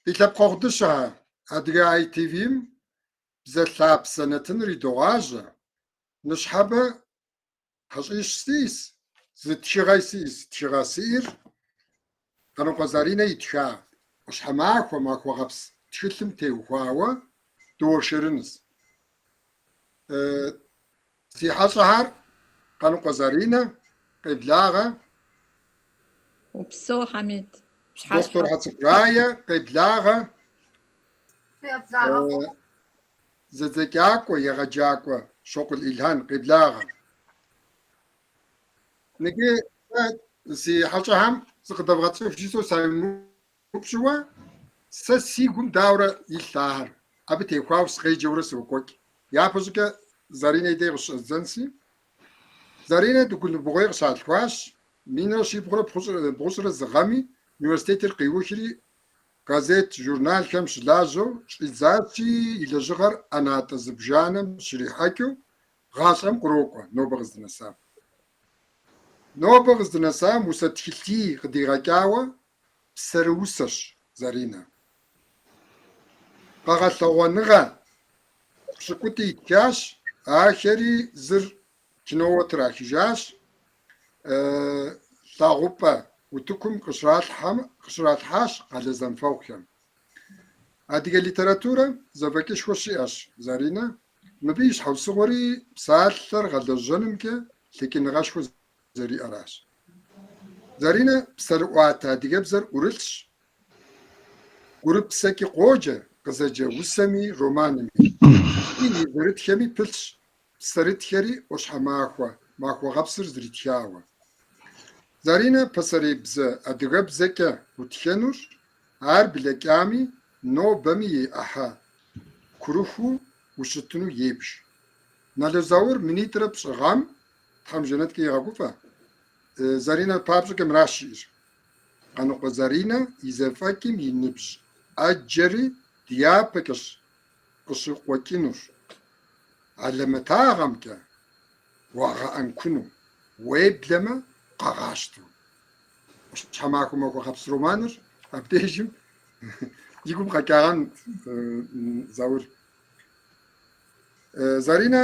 Илъэпкъэгъу Адыгэ ITV-м бзэлъапсэ нэтыныр идогъажьэ, ныщхьэбэ хьэщӏищ сиӏис, зы тхыгъэ сиӏис, тхыгъэ сиӏир Къанокъуэ Заринэ итха ӏущхьэмахуэ, махуэгъэпс тхылъым теухуауэ дыуэршэрыныз. Си хьэщӏэхьэр Къанокъуэ Заринэ къеблагъэ, Упсэу Хьэмид. доктор Хьэцӏыкӏурайэ къеблагъэ, зэдзэкӏакӏуэ, егъэджакӏуэ Щокъул Илъхьэн къеблагъэ. Ныкъи си хьэщӏэхьэм зыкъыдэвгъэцӏыху жысӏэу саймыупщӏыуэ, сэ си гум дауэрэ илъ ахьэр. Абы техуауэ сыкъеджэурэ сокӏуэкӏ. Япэ щӏыкӏэ Заринэ и деж къыщыӏэзэнси. Заринэ дыгуэныбгъуей къыщалъхуащ. Минрэ щибгъурэ бгъущӏрэ зы гъэми университетыр къиухри газет, журналхэм щылажьэу щӏидзащи, и лэжьыгъэр ӏэнатӏэ зыбжанэм щрихьэкӏыу гъащӏэм кърокӏуэ нобэ къыздынэсам. Нобэ къыздынэсам усэ тхылъий къыдигъэкӏауэ псэрыусэщ Заринэ. Къэгъэлъэгъуэныгъэ щыкӏутӏи иткащ, ахэри зыр киноуэ трахыжащ. Лъагъупӏэ утыкум къыщралъхьащ къалэ зэмыфэгъухэм. Адыгэ литературэ зэфӏэкӏышхуэ щыӏэщ Заринэ. Мыбы и щхьэусыгъуэри псалъэр гъэлэжьэнымкӏэ лъэкӏыныгъэшхуэ зэриӏэращ. Заринэ псэрыӏуатэ адыгэбзэр ӏурылъщ. Гурыпсэкӏи къоджэ къызэджэ усэми, романами. И зэрытхэми пылъщ. Псэрытхэри ӏущхьэмахуэ, махуэгъэпсыр зритхауэ. Заринэ пасэрей бзэ адыгэбзэкӏэ утхэнур ар блэкӏами, нобэми и ӏыхьэ курыхуу ущытыну ебж. Налозаур минитӏрэ пщӏыгъэм, Тхьэм жэнэткӏэ игъэгуфӏэ, Заринэ папщӏэкӏэ мыращ щыӏэр. Къанокъуэ Заринэ и зэфӏэкӏым и ныбжь ӏэджэри дяпэкӏэ къыщыкъуэкӏынур. Алэмэтагъэмкӏэ уагъэӏэнкуну, уеблэмэ къэгъащту. Щхьэмахуэ махуэгъэпс романыр абдежым и гум къэкӏагъэн Заур. Заринэ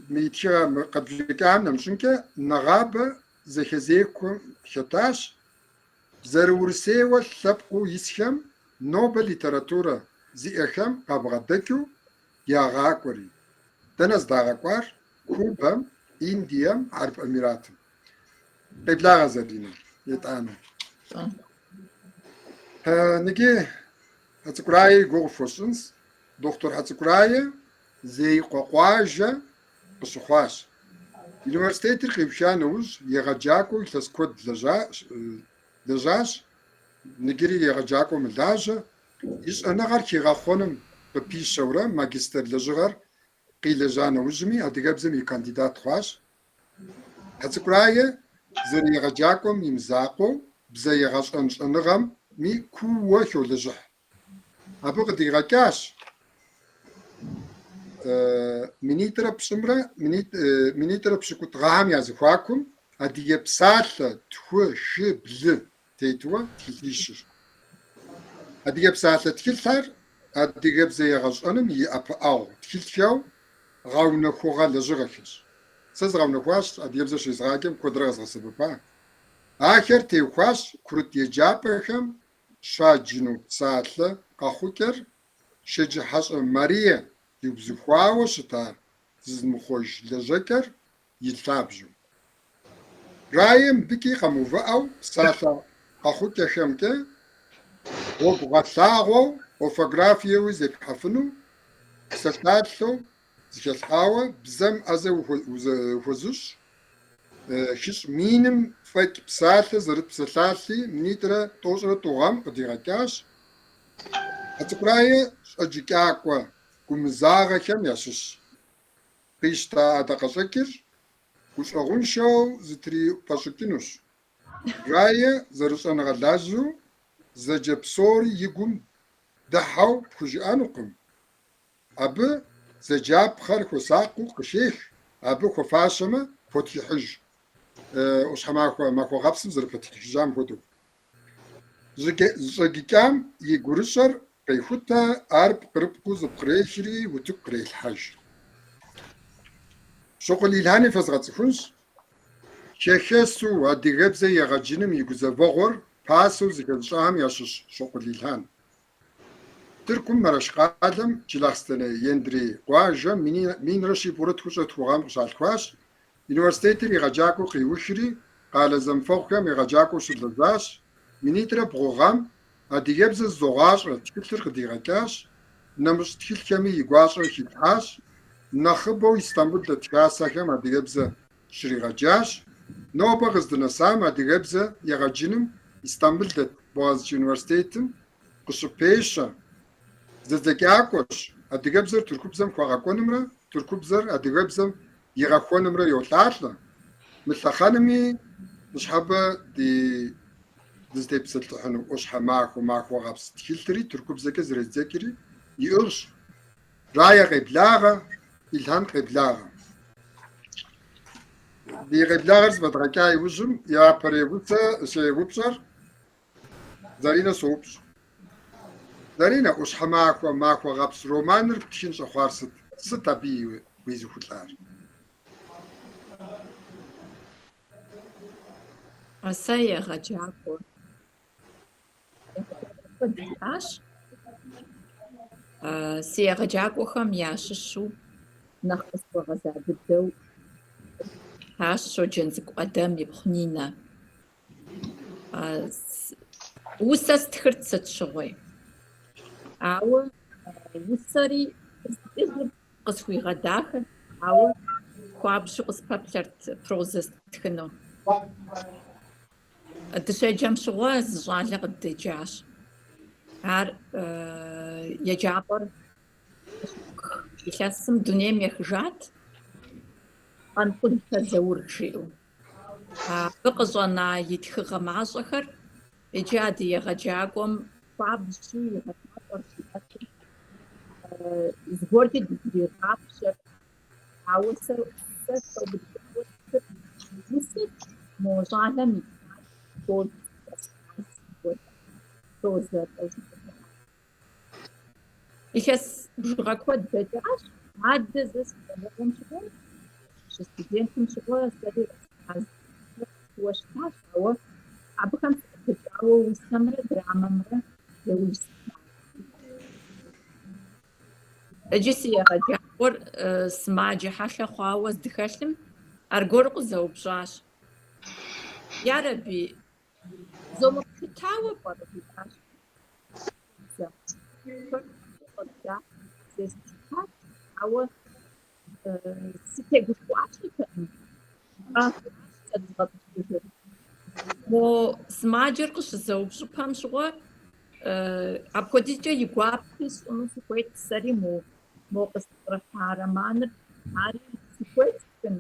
мы тхыгъэ къэбжэкӏам нэмыщӏынкӏэ нэгъабэ зэхэзекуэм хэтащ. Зэрыурысейуэ лъэпкъыу исхэм Нобэ литературэ зиӏэхэм къабгъэдэкӏыу ягъакӏуэри. Дэнэ здагъэкӏуар? Кубэм, Индием, Араб Эмиратым. Къеблагъэ Заринэ етӏанэ. Ныкъи Хьэцӏыкӏурай гугъу фхуэсщӏынщ. Доктор Хьэцӏыкӏурайе зей къуэкъуажэ къыщыхъуащ. Университетыр къиуха нэужь егъэджакӏуэу илъэс куэд лэжьащ. Ныкъири егъэджакӏуэ мылажьэ. И щӏэныгъэр хигъэхъуэным къыпищэурэ магистр лэжьыгъэр къилэжьа нэужьми адыгэбзэм и кандидат хъуащ. Хьэцӏыкӏурайе зэрыегъэджакӏуэм имызакъуэу бзэ егъэщӏэн щӏэныгъэми кууэ холэжьыхь. Абы къыдигъэкӏащ минитӏрэ пщӏымрэ минитӏрэ пщыкӏутӏ гъэхьэм я зэхуакум адыгэ псалъэ, тху, шы, блы тетууэ тхылъищыр. Адыгэ псалъэ тхылъхэр адыгэбзэ егъэщӏэным и ӏэпыӏэгъу тхылъхэу гъэунэхугъэ лэжьыгъэхэщ. Сэ згъэунэхуащ, адыгэбзэ щезгъакӏэм куэдрэ къэзгъэсэбэпа. Ахэр теухуащ курыт еджапӏэхэм щаджыну псалъэ къэхъукӏэр шэджы хьэщӏэ Марие иубзыхуауэ щыта зызмыхъуэж лэжьэкӏэр и лъабжьу. Раем мыбыкӏи къэмыувыӏэу псалъэ къэхъукӏэхэмкӏэ гъуэгу гъэлъагъуэу орфографиеуи зепхьэфыну псэлъалъэу зыхелъхьауэ бзэм ӏэзэ ухуэзыщӏ. Хыщӏ миным фӏэкӏ псалъэ зэрыт псэлъалъи минитӏрэ тӏощӏрэ тӏугъэм къыдигъэкӏащ. Хьэцӏыкӏурайе щӏэджыкӏакӏуэ гумызагъэхэм ящыщ. Къищтэ адэ къэщӏэкӏыр гущӏэгъуншэу зытрипӏэщӏыкӏынущ. Рае зэрыщӏэныгъэлажьэу зэджэ псори и гум дыхьэу пхужыӏэнукъым. Абы зэджапхъэр хуосакъыу къыхех, абы хуэфащэмэ хуотхыхьыж. Ӏущхьэмахуэ махуэгъэпсым зэрыпэтхыжам хуэдэу. Щӏэгъыкӏам и гурыщӏэр къехутэ, ар пкърыпкъыу зыпкърехри утыку кърелъхьэж. Щӏыкъуль Илъхьани фэзгъэцӏыхунщ. Чехъесу адыгэбзэ егъэджыным и гузэвэгъуэр пасэу зыхэлъщӏам ящыщ Щӏыкъуль Илъхьан. Тыркум Мэрэшкъалъэм Чылахъстэнэ Ендрей къуажэм минрэ щибгъурэ тхущӏэ тхугъэм къыщалъхуащ. Университетыр егъэджакӏуэу къиухри, къалэ зэмыфэгъухэм егъэджакӏуэу щылэжьащ. Минитӏрэ бгъу гъэм адыгэбзэ зызогъащӏэ тхылъыр къыдигъэкӏащ. Нэмыщӏ тхылъхэми и гуащӏэр хилъхьащ. Нэхъыбэу Истамбул дэт хасэхэм адыгэбзэ щригъэджащ. Нобэ къыздынэсам адыгэбзэ егъэджыным Истамбул дэт Боğaziçi университетым къыщыпещэ. Зэдзэкӏакӏуэщ. Адыгэбзэр тыркубзэм хуагъэкӏуэнымрэ, тыркубзэр адыгэбзэм игъэхуэнымрэ йолӏалӏэ. Мы лъэхъэнэми ныщхьэбэ дызытепсэлъыхьыну ӏущхьэ махуэ гъэпс тхылъри тыркубзэкӏэ зэрезэкӏри иӏыгъщ. Рая къеблагъэ, Илъхьан къеблагъэ. Ди къеблагъэр зыфӏэдгъэкӏа иужьым япэр щеупщӏэр Заринэ соупщӏ. Заринэ, ӏущхьэ махуэ гъэпс романыр птхын щӏэхъуар сыт? Сыт абы уи зыхулӏар? Сэ егъэджакӏуэ диӏащ. Си егъэджакӏуэхэм ящыщу нэхъ къысхуэгъэза дыдэу Щоджэн цӏыкӏу ӏэдэм ипхъу Нинэ. Усэ стхырт сыт щыгъуи. Ауэ усэри къысхуигъэдахэрт, ауэ хуабжьу къыспэплъэрт прозэ стхыну. Дыщеджэм щыгъуэ зы щӏалэ къыддэджащ. Ар еджапӏэр илъэсым дунейм ехыжат, Къанкъудхэ Заур жиӏэу. Абы къыщӏэна и тхыгъэ мащӏэхэр иджы ады егъэджакӏуэм хуабжьу игъэлъапӏэр щиӏэтым зыгуэркӏэ дызригъапщэр. Ауэ сэ мо щӏалэм илъэс бжыгъэ куэд дэкӏащ. Адэ зэ студентым щыгъуэ сэри уэщтащ, ауэ абыхэм сыкъыдэкӏауэ усэмрэ драмэмрэ яужь сытащ. Иджы си егъэджакӏуэр сымаджэ хьэлъэ хъуауэ здыхэлъым аргуэру къызэупщӏащ. Ярэби, зомыпхытауэ пӏэрэ жиӏащ. Ауэ сытегушхуащ мо сымаджэр къыщызэупщӏыпэм щыгъуэ апхуэдизкӏэ и гуапи сщӏыну сыхуейт сэри мо къыстыкърыхьа романыр ари сыхуейт сщӏын.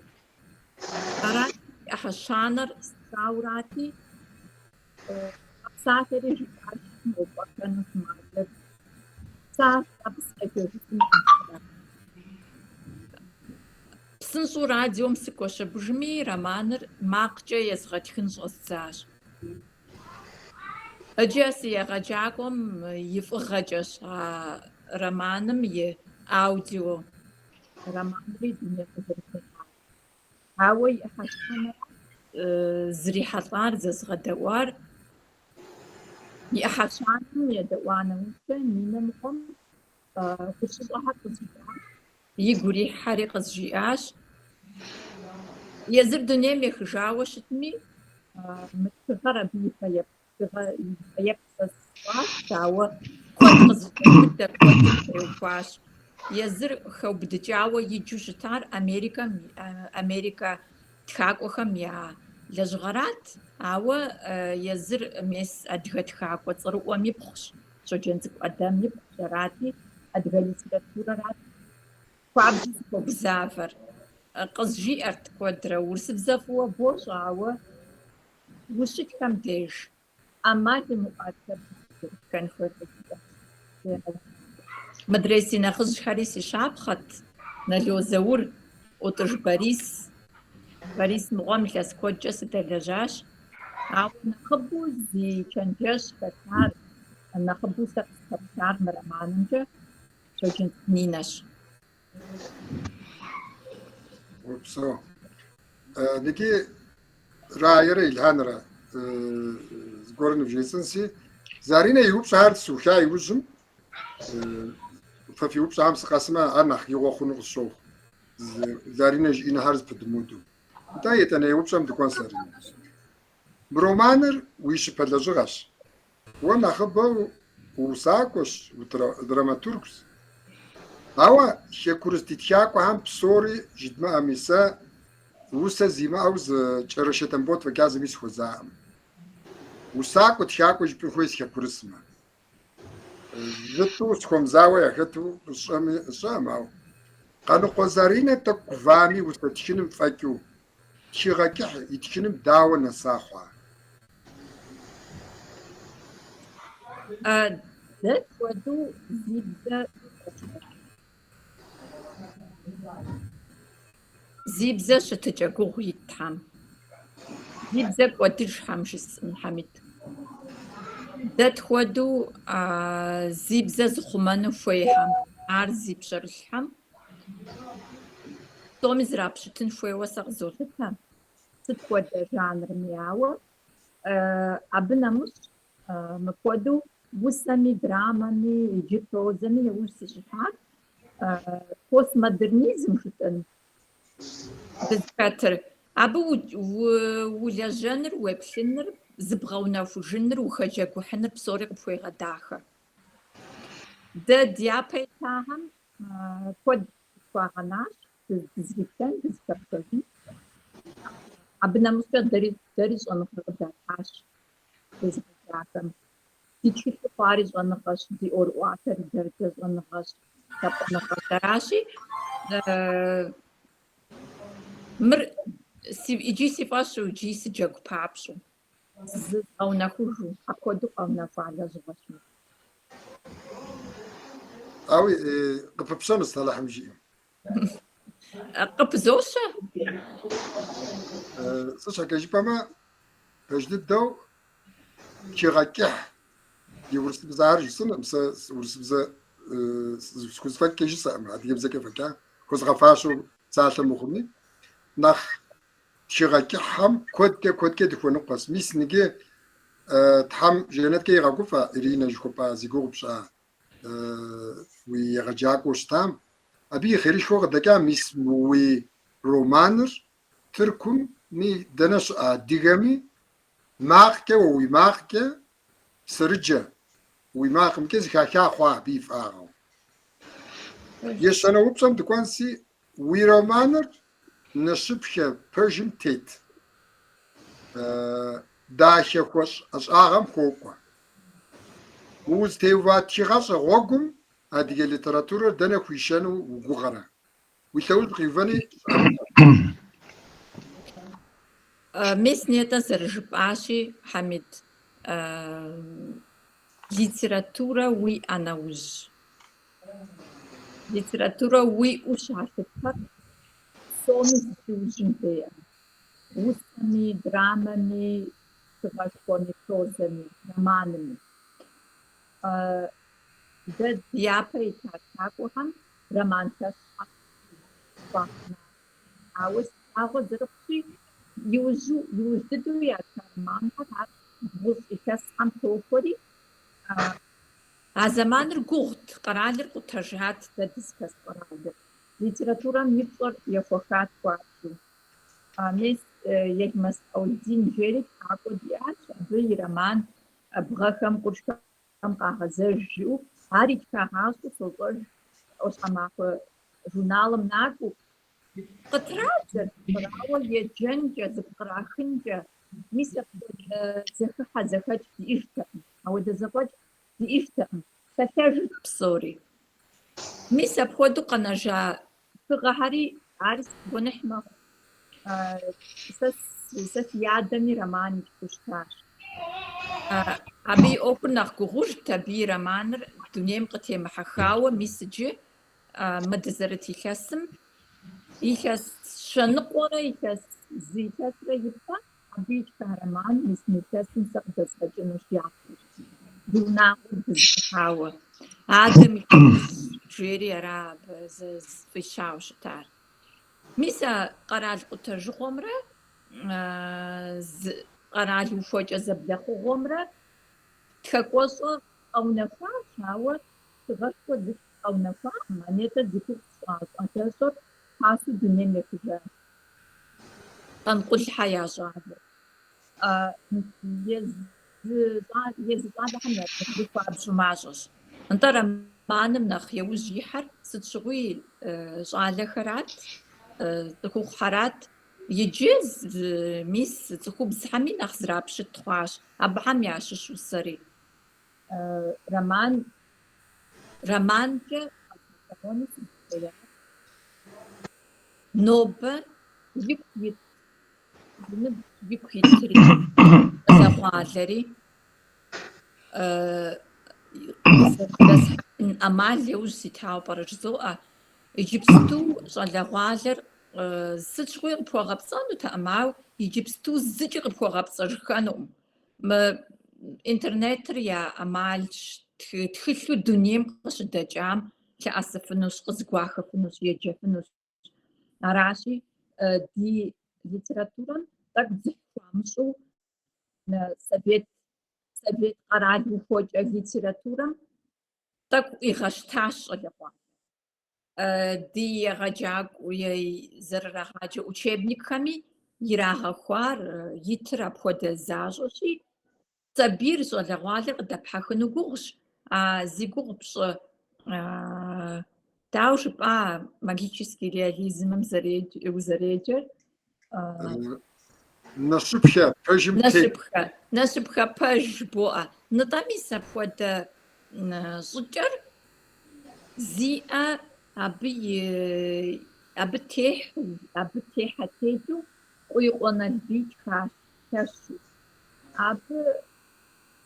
Арати ӏыхьэщанэр страурати псалъэри жиӏащ мопӏэхэну сымаджэр. Абы сыкъежэжыфын. Псынщӏэу радиом сыкӏуэщэбыжми, романыр макъкӏэ езгъэтхын щӏэздзащ. Иджы си егъэджакӏуэм и фӏыгъэкӏэщ а романым и аудио романри дунейм къызэрытехьар. Ауэ и ӏыхьэщанэр зрихьэлӏар, зэзгъэдэӏуар и ӏыхьэщаным едэӏуа нэужькӏэ Нинэ мыгъуэм хущыщӏэхьэр къызжиӏащ. Игу ирихьэри къызжиӏащ. Езыр дунейм ехыжауэ щытми, мы тхыгъэр абы и фэеплъ сэ сщӏащ, ауэ куэд къызыхуемыдэ, куэдым теухуащ. Езыр хэубыдыкӏауэ иджу щытар Америкэ тхакӏуэхэм я лэжьыгъэрат, ауэ езыр мес адыгэ тхакӏуэ цӏэрыӏуэм ипхъущ, Щоджэн цӏыкӏу ӏэдэм ипхъущ, арати адыгэ литературэрат хуабжьу зыхуэгузавэр. Къызжиӏэрт куэдрэ, урысыбзэ фӏыуэ бощӏэ, ауэ ущытхэм деж ӏэмал имыӏуатэн хуейщ. Мыдрей си нэхъыжьхэри си щапхъэт, Нало Заур, ӏутӏыж Борис мыгъуэм илъэс куэдкӏэ сыдэлэжьащ. Ауэ нэхъыбэу зи чэнджэщ хэтар нэхъыбэу сэ къыстэпщар мы романымкӏэ Шэджэнцӏ Нинэщ. Упсо. Ники раерэ Илханрэ згорын вжесэнси Заринэ иупщӏ ар суха иужьым фэ фиупщӏам сыкъэсмэ ар нэхъ игъуэ хъуну къысщохъу. Заринэ жиӏэнхьэр зыпыдымыуду. ИтӀэ етӀанэ иупщӏэм дыкӀуэн Заринэ. Мы романыр уи щыпэ лэжьыгъэщ. Уэ нэхъыбэу усакӀуэщ, драматургщ. Ауэ хекурыс ди тхакӀуэхэм псори жыдмыӀэми сэ усэ зимыӀэу зы кӀэрыщэ Тамбот фӀэкӀа зыми сыхуэзакъым. УсакӀуэ тхакӀуэ жыпӀэн хуей сыхекурысмэ. ЖьытӀу схуэмызауэ яхэту щӀэ'ым, ауэ Къаныкъуэ Заринэ тӀэкӀу гувами усэ тхыным фӀэкӀыу тхигъэкӀыхь, и тхыным дауэ нэса хъуа? Дэ хуэдэу зи бзэ щытыкӀэ гугъу ит Тхьэм. Зи бзэ кӀуэдыжхэм жысӀэн Хьэмид. Дэ тхуэдэу зи бзэ зыхъумэну хуейхэм, ар зи пщэрылъхэм псоми зрапщытын хуейуэ сэ къызолъытэ. Сыт хуэдэ жанрми, ауэ абы нэмыщӏ мыпхуэдэу усэми, драмэми, иджы прозэми яужь сыщыхьар постмодернизм жыпӏэн дызхэтыр. Абы улэжьэныр, уеплъыныр, зыбгъэунэхужыныр, ухэджэгухьыныр псори къыпхуегъэдахэ. Дэ дяпэ итахэм куэд схуагъэнащ, дызгъитэн, дызхэпхыжын. Абы нэмыщӏкӏэ дэри щӏэныгъэ къыдатащ дызгъэджахэм. Ди тхылъыр хъуари щӏэныгъэщ, ди ӏуэрыӏуатэри дэркӏэ щӏэныгъэщ, лъэпӏэныгъэщ. Аращи, мыр иджы си фӏэщу, иджы сыджэгу папщӏу, зызгъэунэхужу, апхуэдэу къэунэхуа лэжьыгъэщ. Ауи къыпыпщӏэну Сталыхьым жиӏэу. Къыпызощэ. СӀыщхьэкӀэ жыпӀэмэ, пэж дыдэу тхигъэкӀыхь и урысыбзэр жысӏэнукъым. Сэ урысыбзэ схузэфэкӏкӏэ жысӏэкъым, адыгэбзэкӏэ фӏэкӏа хуэзгъэфащэу псалъэ мыхъуми, нэхъ тхигъэкӀыхьхэм куэдкӏэ дыхуэныкъуэщ. Мис ныкӏи Тхьэм жэнэткӏэ игъэгуфӏэ Иринэ жыхуэпӏа зи гугъу пщӏа уи егъэджакӏуэу щытам. Абы и хъеришхуэ къыдэкӏа, мис уи романыр Тыркумми дэнэ щыӏэ адыгэми макъкӏэ уи макъкӏэ сэрыджэ уи макъымкӏэ зыхаха хъуа абы и фӏагъэу. Ещанэ упщӏэм дыкӏуэнси уи романыр нэщыпхэ пэжым тет дахэ хуэщӏ ӏэщӏагъэм хуокӏуэ. Узытеува тхыгъэщӏэ гъуэгум адыгэ литературэр дэнэ хуишэну угугъэрэ? Уи лъэужь къиувэни Мис нетӏэ зэрыжыпӏащи, Хьэмид, литературэ уиӏэ нэужь. Литературэ уиӏэу щалъытэр псоми зыхиужьын хуейӏэ. Усэми, драмэми, тхыгъэшхуэми, прозэми, романами. Дэ япэ ита тхакӏуэхэм роман лъэщхьэ схуагъэнащ. Ауэ слъагъуэ зэрыхъущи, иужь дыдэу ята романхэр ар бгъущӏ илъэсхэм тохуэри, а зэманыр гугъут, къэралыр къутэжат дэ дызхэс къэралыр. Литературэм и пщӏэр ехуэхат хуабжьу. Мис Елмэс Къаудин жери тхакӏуэ диӏащ, абы и роман бгъэхэм, къуршхэм къагъэзэж жиӏэу, ар итхагъащӏэу сощӏэж ӏуащхьэмахуэ журналым накӏуэу, къытрадзэрт, арауэ еджэнкӏэ, зыпкърахынкӏэ. Мис апхуэдэ зэхыхьэ зэхэкӏ диӏэжтэкъым, ауэдэ зэфӏэкӏ диӏэжтэкъым, хэлъэжырт псори. Мис апхуэдэу къэнэжа тхыгъэхьэри ар сгуэныхь мэхъу. Сэ си адэми роман итху щытащ. Абы и ӏуэхур нэхъ гугъужт, абы и романыр дунейм къытемыхьэхауэ, мис иджы мы дызэрыт илъэсым илъэс щэныкъуэрэ, илъэс зы илъэсрэ ипэ, абы итха роман мис мы илъэсым сэ къыдэзгъэкӏынущ япэу. Дунагъуэр дызыхьауэ. Адэм и жери ара фӀищауэ щытар. Мис а къэрал къутэжыгъуэмрэ къэрал ухуэкӀэ зэблэхъугъуэмрэ тхэкӀуэщӀэ къэунэхуащ, ауэ тыгъэшхуэ зыхь къэунэхуакъым, монетэ зыхур щӀэлъэщӀыр пасэу дунейм ехыжащ. Къэнкъулхьэ я щӀалэр. Езы щӀалэхэм я хуабжьу мащӀэщ. НтӀэ романым нэхъ еужь ихьэр сыт щыгъуи щӀалэхэрат, цӀыхухъухьэрат. Иджы мис цӀыхубзхэми нэхъ зрапщыт хъуащ. Абыхэм ящыщу сэри. Романкӏэ нобэ игу итри зэгъуалэри къызэдэсхьын Ӏэмал еужь ситауэ пӏэрэ жызоӏэ. Иджыпсту щӏалэгъуалэр сыт щыгъуи къыпхуэгъэпцӏэнутэкъым, ауэ иджыпсту зыкӏи къыпхуэгъэпцӏэжыхэнукъым. Интернетыр я ӏэмалщ, тхылъу дунейм къыщыдэкӏам лъэӏэсыфынущ, къызыгуахэфынущ, еджэфынущ. Аращи, ди литературэм тӏэкӏу дзыхь хуамыщӏу Совет къэрал ухуэкӏэ литературэм тӏэкӏу къигъэщтащ щӏалэгъуалэр. Ди егъэджакӏуэ зэрырагъаджэ учебникхэми ирагъэхуар итыр апхуэдэ защӏэщи, сабийр щӏалэгъуалэр къыдэпхьэхыну гугъущ. Зи гугъу пщӏы, дауэ жыпӏа, магический реализмым узэреджэр, Насыпхэ пэжым тет. Насыпхэ пэж жыбоӏэ. Нтӏэ мис апхуэдэ щӏыкӏэр зиӏэ абы техьэ тету Къуикъуэ Налбий лъэщу. Абы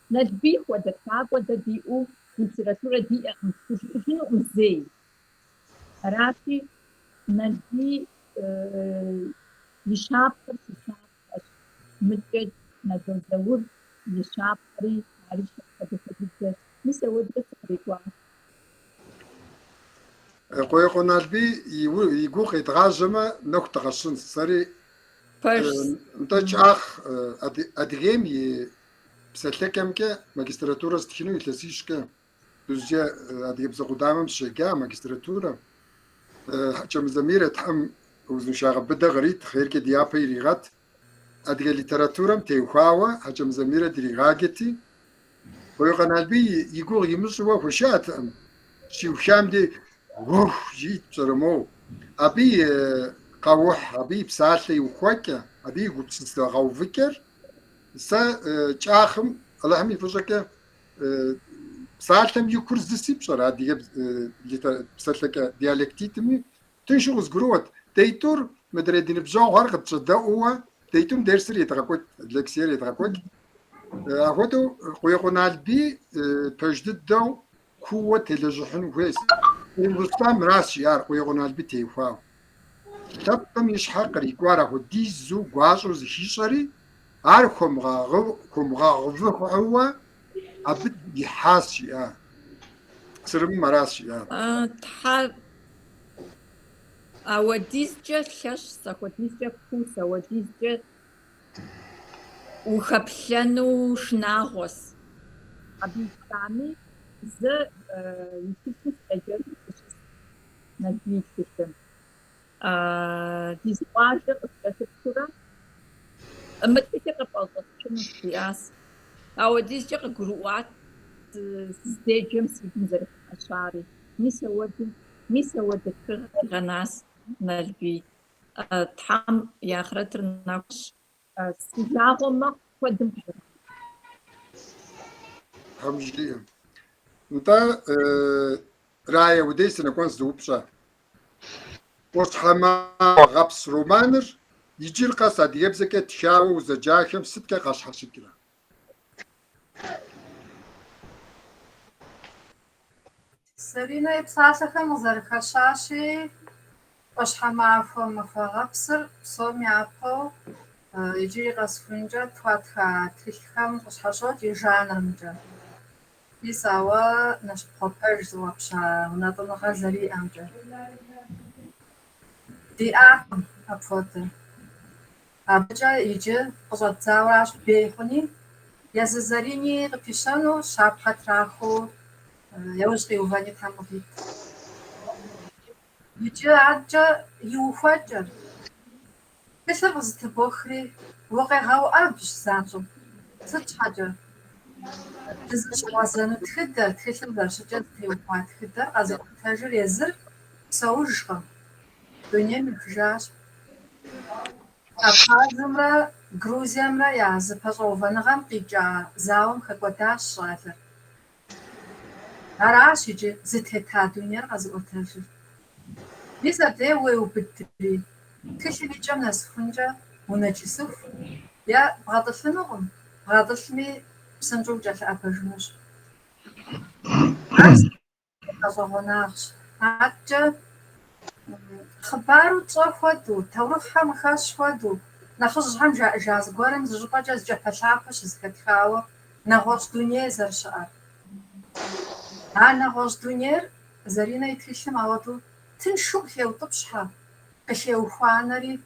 Налбий хуэдэ лъакъуэ дэ диӏэу литературэ диӏэкъым, тхужыӏэжынукъым зэи. Аращи, Налбий и щапхъэр си щапхъэщ. Мыкӏэ Надозаур и щапхъэри ари щапхъэдэхэдыдэщ. Мис ауэдэ сыкърикӏуащ. Къуекъуэ Налбий и гугъу къедгъажьэмэ, нэху дыкъэщын. Сэри нтӏэ кӏахъ Адыгейм и псэлъэкӏэмкӏэ магистратурэ стхыну илъэсищкӏэ дужьэ Адыгэ къудамэм щеджа магистратурэ. Хьэкӏэмызэмирэ тхьэм узыншагъэ быдэ кърит, хъейркӏэ ди япэ иригъэт. Адыгэ литературэм теухуауэ Хьэкӏэмызэмирэ дригъаджэти, Къуекъуэ Налбий и гугъу имыщӏыуэ хуэшатэкъым. Щиухам ди жит пщӏэрэ моуэ. Абы и къэухь, абы и псалъэ иухуэкӏэ, абы и гупсысэ гъэувыкӏэр сэ кӏахъым Аллахьым и фӏыщӏэкӏэ псалъэм и кур зы си пщӏэрэ адыгэ псэлъэкӏэ диалектитми тыншу къызгурыӏуэт. Дейтӏур мыдрей ди ныбжьэгъухэр къытщӏэдэӏууэ дейтӏум дерсыр едгъэкӏуэкӏ, лексиер едгъэкӏуэкӏ. Ахуэдэу Къуекъуэ Налбий пэж дыдэу куууэ телэжьыхьыну хуейщ. Узлъам мыращ жиӏар Къуекъуэ Налбий теухуауэ. Лъэпкъым и щхьэр кърикӏуар апхуэдизу гуащӏэу зыхищӏэри, ар хуэмыгъэгъывыхьууэ абы ихьащ жиӏар. Сырымым аращ жиӏар. Ауэдизкӏэ лъэщ, ахуэдизкӏэ куус, ауэдизкӏэ ухэплъэну шынагъуэс. Абы итхами, зэ и тхылъым сыкъеджэну сыщыс Налбий тхылъым. Ди зыщӏалэ къыскӏэлъыплъурэ мы тхылъыр къыпӏэщӏэсчынущ жиӏащ. Ауэдизкӏэ къыгурыӏуат здеджэм си гум зэрыхыхьэщари. Мис ауэдэ тхыгъэр къигъэнащ Налбий. Тхьэм и ахъырэтыр нэхущ. Си жагъуэ мэхъу куэдым къыжраӏ. Тхьэм жиӏэ. НтӀэ Рая удей сынэкӏуэн сызыупщӏэ. «Къурщхьэмахуэ гъэпс» романыр иджыр къэс адыгэбзэкӏэ тхауэ узэджахэм сыткӏэ къащхьэщыкӏрэ? Сэри псалъэхэм къызэрыхэщащи, «Къурщхьэмахуэ махуэгъэпсыр» псом япэу иджыри къэс хъункӏэ тхуатха тхылъхэм къыщхьэщӏокӏ и жанрымкӏэ. Isawa nash propers wapsha unatanaha zari amja. Di apfote. Abja ije qozatsawash behoni yazzarini qpishano shaphatrahu yawshqi uvani thamqit. Ije adja yufajer. Bisher qztbokhri waqehaw absh sanso. Tshaja. Tızışmazını txıdır, txıdır, şıcı txıdır, txıdır, azı təcür yazır, savuşqım. Dönem xjaş. Abxazımra, Gruziyamra yazı paşovanığam qıca, zaum xekvataş şalır. Araşıcı zıteta dünyar azı təcür. Biza de ve ubitri. Txıvicam nasfunca unacısuf. Ya bğadışınığım, bğadışmi Sanjog jala apajnush. Azognash. Atja xbaru tsafadu, tawrifham khashfadu. Nakhzham jaz gwaram zjupajaz japashapash zkathawa. Naghosh dunye zarshar. Naghosh dunyer zarina itkishim awadu. Tinshuk yawtubsha. Qishewfanari.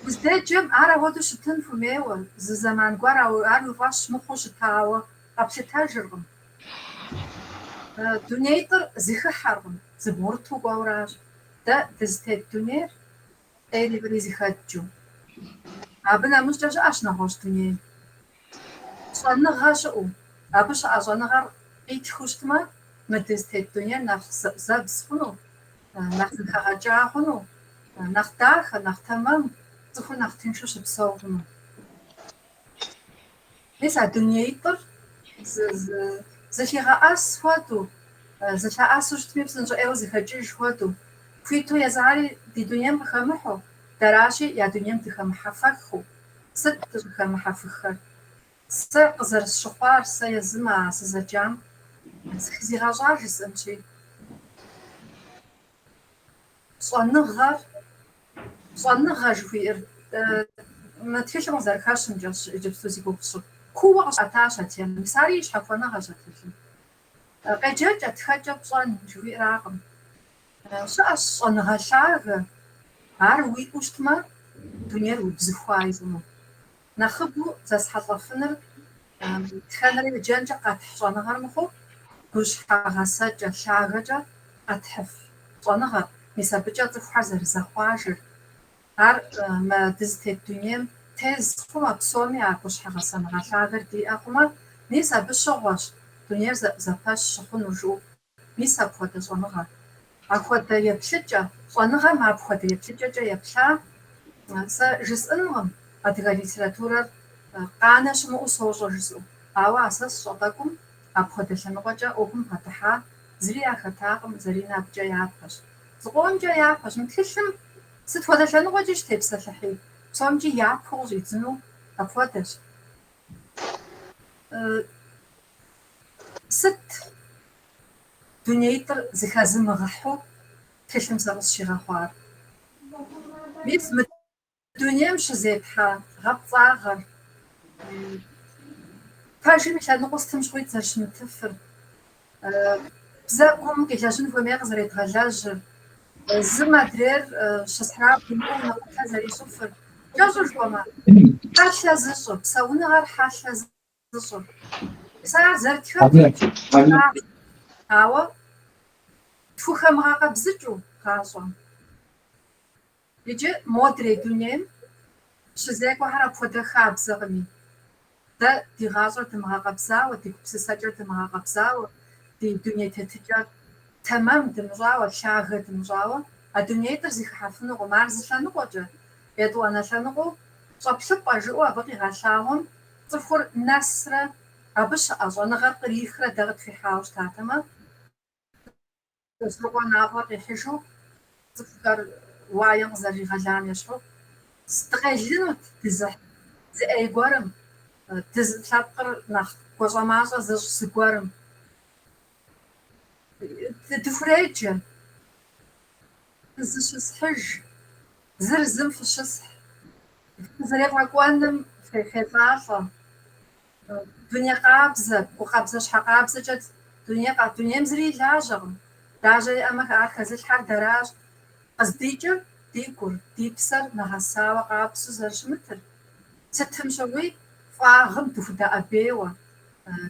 Bizdejim ara wadu shtin fumewa z zaman gwara ar vash mukhush tawa apsetajrgum dunaytr zikhargum zbortu gwarash da diztet dunyer eri brizikhatju abna mustash ashna hosh dunye sanna gashu abash azanagar it khustma medistet dunyer nach zabskhunu nach khajahunu nach dakh nach tamam Zıfır naxtınşu şıpsağını. Mesela dünyayıdır. Zıхига ас хвату. Зыха ас uştmipsın jo ev zıхачı хвату. Kuitu yazari di dünyam xamıxu. Daraşi ya dünyam tıxamıxafakhu. Sıt tıxamıxafıxır. Sı qızır şıxvar sı yazıma sızıcam. Zıxizirajar jısınçı. Şanlıqlar Şanlığa jüfir. Matkeşim zarkaşım cipsuzi gopsu. Kuva ataşa tiyan. Misari iş hafana haşatırım. Qajaja tkhaja psan jüfirağım. Şaş şanlığa şağı. Ar wi uştma dunyer ubzıxuayzımı. Naxı bu zashatlafınır. Txanları canja qath şanlığa mıxu. Guşhağasaca şağaca qathıf. Şanlığa misabıca zıxuar zarzaxuajır. Ar ma diztet dünyam tez xuma psomi aqushhağasan ghalağır di aqma nisa bışoğaş dunyer zapaş şxunu ju nisa pxoda şanlığa. Axoda yeplhıca şanlığa ma pxoda yeplhıca yeplha sa jıs'ınğım adıga literaturar qanaşımı usoğu jıs'u. Awa asas şoğdagum apxoda şanlığaca oğum pataha zri axatağım zri nabca yapış. Zğonca yapış mtxılım Sıt fodaşanı qojish tepsalhi. Psomji yapxu zitsnu apfodaş. Sıt dünyaytır zıxazımığahu txılım sarız şiğaxuar. Biz dünyam şizepha gaptsağır. Tajim şanı qostım şuit zarşmıtıfır. Bzaqum qilajın fumeğ zretğalajır. Zımadrer şashrab bunu kazari sıfır. Yazır şoma. Haşla zışı. Savunağar haşla zışı. Sar zertxat. Awa. Txuxamğaqa bzıçu xaşam. Yece modre dünyam. Şizekwa hara foda xabzağmi. Da diğazır tımğaqa bzağı, dikupsısacar tımğaqa bzağı, di dünya tetica tamam dımjawa şağı dımjawa a dünyaytır zıxafını qomar zıxanıqoca edu analanıqo şapşıp ajıu abaqi gaşağım tsıfır nasra abış ajanıqar qrixra dağıt fihawş tatama tsıfır nağar qihiju tsıfır wayam zari gajan yaşo stğajınut tizah zeygoram tizlaqır nax qozamaza zıqarım Tufrece. Zışışhıj. Zırzım fışış. Zırevaqoanım fexefafa. دنيا قابزة وقابزة شحال قابزة جات دنيا مزري لاجغم لاجة أما أركز الحر دراج قصديجر ديكور ديبسر نهساوة قابسو زرش متر ستهم شوي فاغم تفدا أبيوة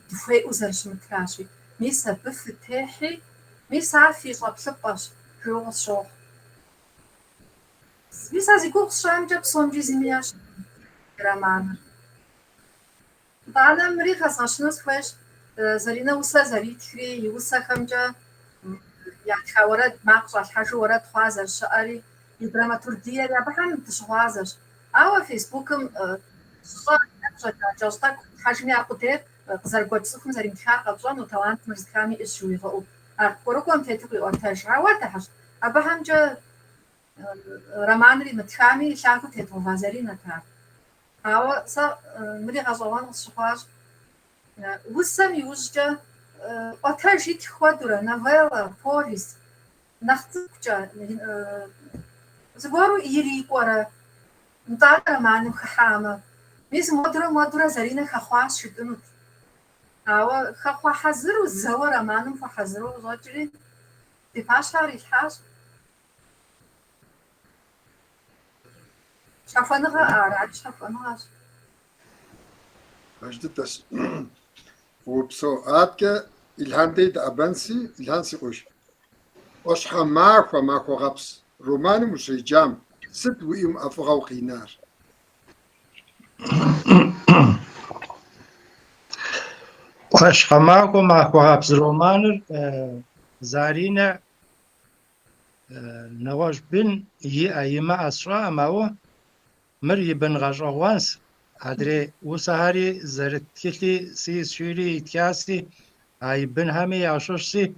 تفوي وزرش متراشي ميسا بفتاحي ميسا في غبلباش جوغ شوخ ميسا زيكوغ شام جاب صنجي زمياش رمانا بعد مريخ أصغشنوس خوش زرينا وسا زري تخري يوسا خمجا يعني خاورات ماقص الحاجة ورات خوازر شعري الدراماتورجية يا بحام تشخوازر أو فيسبوكم صار جوستاك حاجمي أقدر قزر قدسكم زري متخار قبضان وطوانت مرزكامي إشوي غو أقولكم تتقي أرتاش عواتهاش أبحام جا رمانري متخامي شاكو تتو فازرين تار أو صار مريخ أصوان شخواز وسم يوزجا أتاجيت خودرا نافيلا بوريس نختجا زغورو إيري قورا نتاعنا معنى خحامة ميز مدرة زرينا خخواش شدنوت أو خخوا حزرو زورا معنى فحزرو زوجري دفاش هاري الحاج شافنغا أراد شافنغا أجدتش وبسو آتك الهانديد أبنسي الهانسي قوش أشحا ماكو غبس روماني مش جام ست ويم أفغاو قينار أشحا ماكو غبس رومانر زارينا نواج بن يما أسرع ماو مري بن غجوانس أدري وسهاري زرتكلي سي سوري تياسي أي بن همي يعشوشي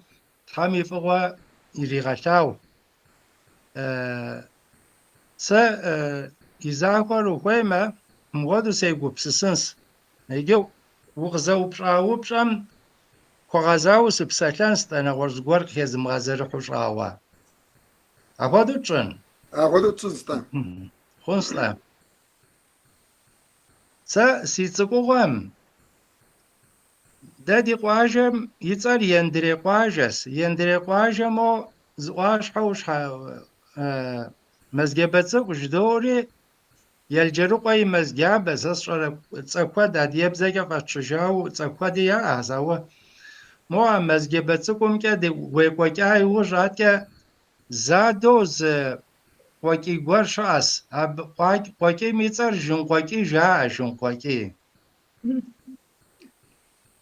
تحمي فغوا يريغشاو سا إزاقوا روكويما مغادو سيقو بسسنس نيجو وغزاو بشام كوغازاو سبساكانس أنا ورزقور كيز مغازر حشاوا أغادو تشن أغادو تشنستا خونستا سا سيتسقوغم دادي قواجم يتسال يندري قواجس يندري قواجمو زواج حوش مزجبتسق جدوري يلجرو قاي مزجاب اساسا تسقوا دادي بزاجا فاتشجاو تسقوا ديا ازاو مو مزجبتسقوم كدي ويقوكاي وجاتك زادوز قوكي غورشاس اب قوكي ميتسر جون قوكي جا جون قوكي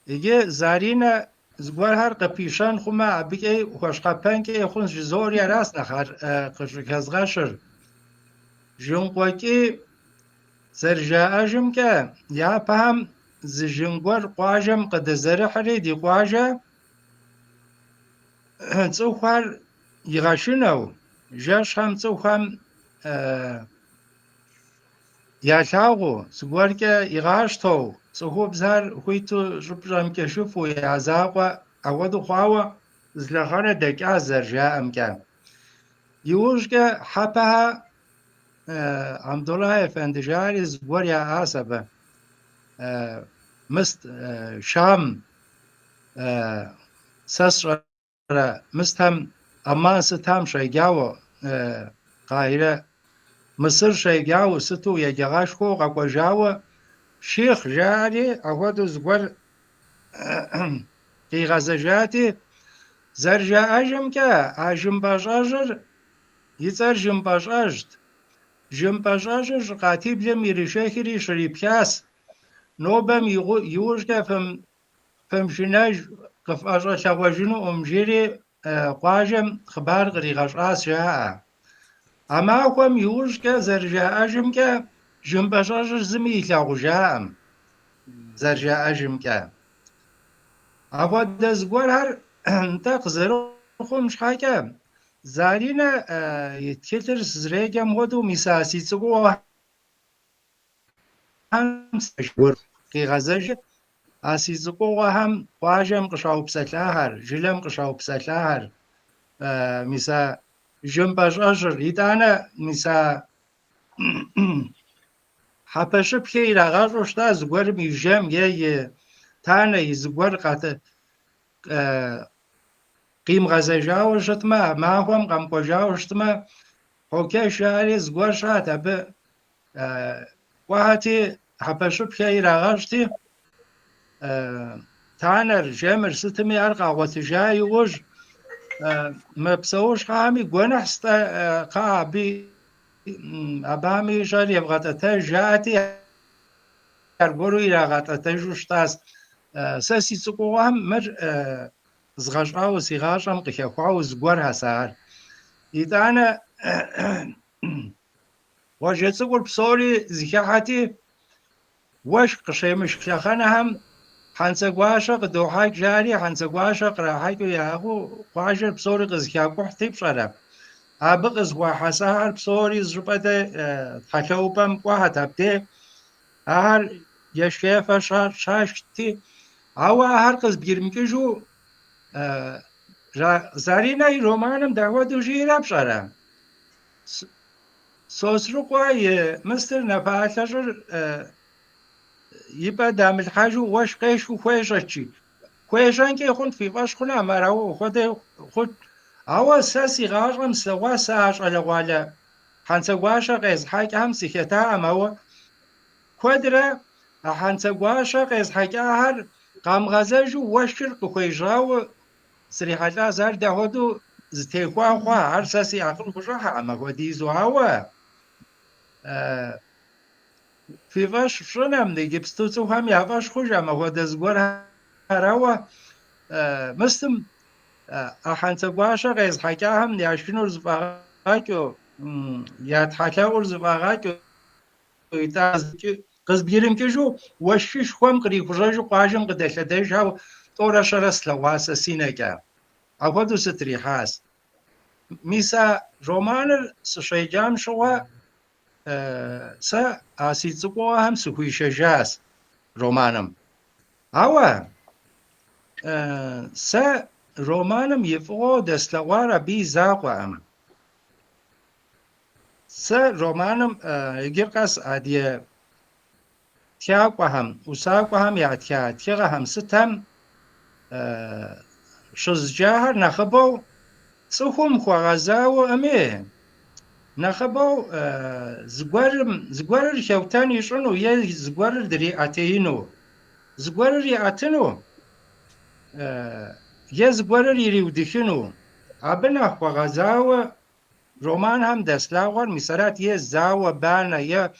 إيجي زارينا زبور هر قبيشان خما بيجي خوش قبان كي يخون زور يا راس نخر كزغاشر جون قوكي زرجا أجم كا يا فهم زجنقور قواجم قد زرحري دي قواجا تسوخر يغاشنو جاش هم تسوخم ياشاغو زبور كا يغاشتو سهو بزار خويتو جبرام كشوفو يا زاقوا أودو خواوا زلغانا دكا زرجا أمكا يوجك حبها عبد الله افندي جاري زبور يا آسبة مست شام سسرة مستهم أمان ستام شيقاو قاهرة مصر شيقاو ستو يجغاش خو قاقوا جاو شيخ جاري أودو زبور في غزجاتي زرجا أجم كا أجم باشاجر يتر جم باشاجد جم باشاجر قاتيب لم يرشاكري شريبياس نوبم يوش فم شناج قف أجر شواجنو أمجيري قواجم خبار غريغاش آس جاء أما أقوم يوش زرجا أجم كا جم باشاجر زمي لاغو جاء زرجا أجم كا أود دزگور هر تقزرو خمش حاكم زارينا يتكتر زريجم ودو مساسي تقوى هم سشور كي غزج اسي تقوى هم واجم قشاو بسلاهر جلم قشاو بسلاهر مسا جنباش أجر يتانا مسا حبشب که ایرغاش تا زگور میجم یه تانه زگور قط قیم غزجاوشت ما هم قم قجاوشت ما حکه شهری زگور شات به وقتی حبشب که ایرغاشتی تانر جمر ستمی ارقا وتجای وج ما بسوش قامي جنحست قابي أبامي جاري بغتة جاتي أرجورو إلى غتة جوشتاس ساسي تقوهم مر زغاجا وسيغاجا مقيقوا وزغور هسار إذا أنا وجدت تقول بصوري زكاحتي وش قشيمش كلاخنا هم حنسقواشا قدوحاك جاري حنسقواشا قراحاك وياهو قواجر بصوري قزكاكو حتيب شرب أبقز وحسار بصوري زربته تحكوبم وحتبتي أهر يشكيفة شاشتي أو أهر قز بيرمكجو زارينا رومانم دعوة دوجيرا بشرب سوسرو قواي مستر نفاتشر يبقى دام الحاجو واش قيش وخويشتشي خويشان كي يخون في باش خنا مراو خد أو ساسي غاشم سوا ساش على والا حنسواشا قيس حاجة هم سكتا أمو خدرة حنسواشا قيس حاجة هر قام غزاجو واشر خويجاو سريحة زار دهودو زتيخوا خوا هر ساسي عقل خشوها أما وديزو هوا في واش شنام دي جبستو هم يا واش خوجا ما هو دزغور هراوا مستم أحنسواشا قيس حاجة هم ياشكنور زباقاكو يا تحكاور زباقاكو يتاز قز بيرم كجو وشش خوم قري خرجو قاجم قدش دجاو طورا شرس لواسا سينكا أخذوا ستريحاس ميسا رومانر سشيجام شوا سا أسيتسقوا هم سكوي شجاس رومانم أوا سا رومانم يفقو دستوارا بي زاقوا أم سا رومانم يجرقس عدي تياقوا هم وساقوا هم يعتيا تيغا هم ستم شزجاهر نخبو سخوم خواغزاو أمي نخبو زغور شوتان يشونو يا زغور دري اتينو زغور ري اتنو يا زغور ري ودخنو ابنا خواغزاو رومان هم دسلاور مسرات يا زاو بانا يا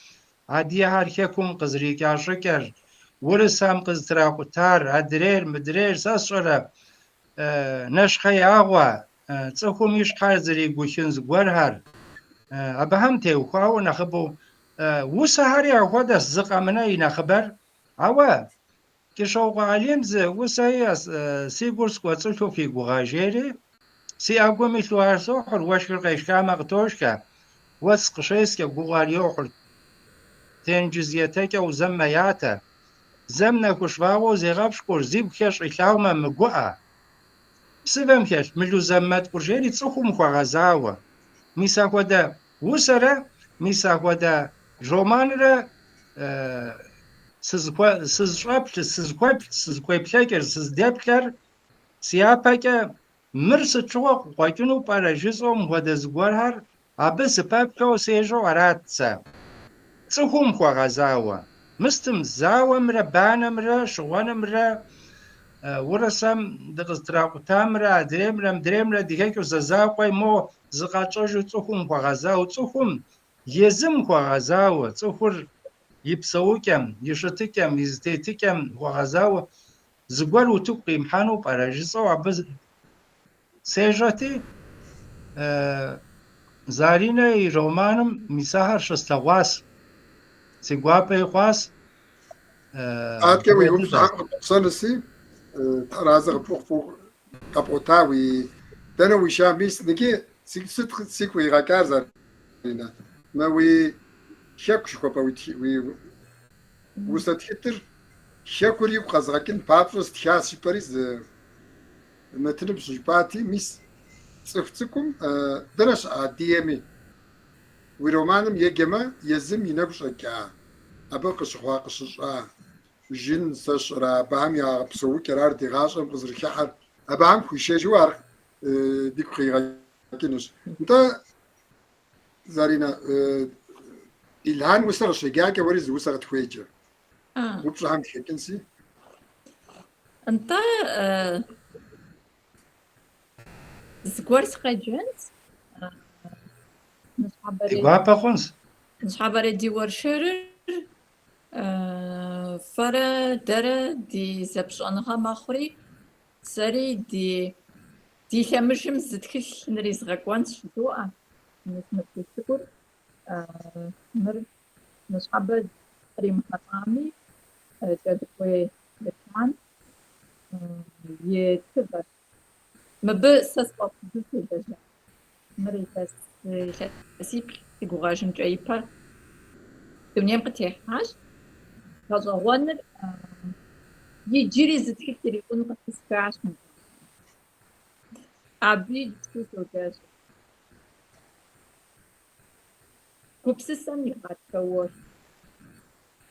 عادي هركم قزري كاشكر ورسام قزترا قطار ادرير مدرير ساسورا نشخي اغوا تصخوم يشخا زري غوشن زغور هر أبهم تيوخاو نخبو وسهاري أخوة الزقة مناي نخبر أوا كشوق عليم ز وسهي سيبورس قوتسو في غواجيري سي أقوى مثل هارسو حر واشكر قيشكا مغتوشكا وسقشيسكا غواريو حر تنجزيتك وزمياتا زمنا كشواو زيغابش كور زيب كش إخلاوما مقوعا بسبم كش ملو زمات كورجيري تصخو مخواغزاوا ميسا خودا وسرا ميسا خودا رومانرا سزقوابلكر سزدابلكر سياباكا مرس تشوق قاكنو باراجيزوم خودا زغورهر أبا سبابكو سيجو عراتسا تسخوم خواغزاوا مستم زاوا مرا بانا مرا شغوانا مرا ورسم دقزتراقوتا مرا دريمرا ديكيكو زازاقوي مو زقاچوجو تصخوم خواغزاو تصخوم يزم خواغزاو تصخور يبسوكم يشتكم يزتيتكم خواغزاو زغور وتقي محانو باراجيسو عبز سيجاتي زارينا رومانم مساهر شستغواس سيغوابي خواس آتكي ويومش صنسي رازق فوق قبوتاوي دانا ويشاميس نكي ست سيكوي غاكازا ما وي شاك شكوبا وي وستحتر شاكوري وقزغاكين بابلوس تشاسي باريس متنب سجباتي ميس صفتكم دناش ديامي ويرومانم يجمع يزم ينبش أكا أبقى قشخوا قششة جن سشرة بام يا بسوي كرار دغاشم قزر كحر أبام خوشة جوار ديك خيرا كنش أنت زارينا الهان وسر شجاع كوريز وسر تخيجة وبشهم كنسي أنت زغورس خجنت إجابة خنس نصحابري دي ورشر فرا درا دي زبش أنها مخري سري دي خمشم زدكل نريز غاكوان شدوء نسمت الشكر مر نصحاب ريم خطامي جدوي لكان يتبر مبس سسبط بسي دجا مري بس سيب يقوغاجم جايبر دنيا مقتيحاش هذا وانر يجري زدكل تليفون قتسكاش من عبيد تسوسو جاش كوبسسن يقاتكوش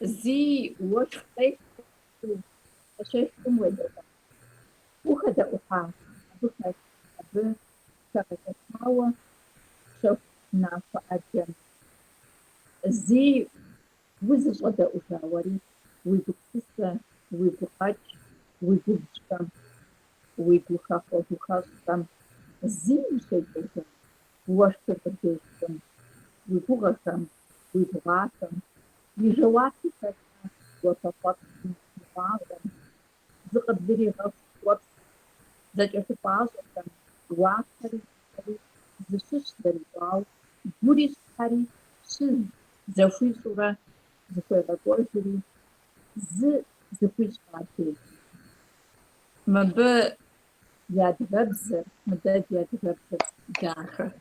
زي وش خيف أشيكم ودودا وخدا أحام بخيف أبن شغل أسماوة شوف نافع أجن زي وزج غدا أشاوري ويبكسسن ويبخاج ويبجكم ويبخاخو بخاصكم زي شيء أجن وش تبديكم ويبغكم ويبغاكم يجواتي فكرة وتفضل بعضهم زقدري غف وبس زجاج بعضهم واكري زشش دريباو بوريش حري شن زوفي صورة زفوي غوشري زفويش قاتل مبا ياد غبزر مداد ياد غبزر داخل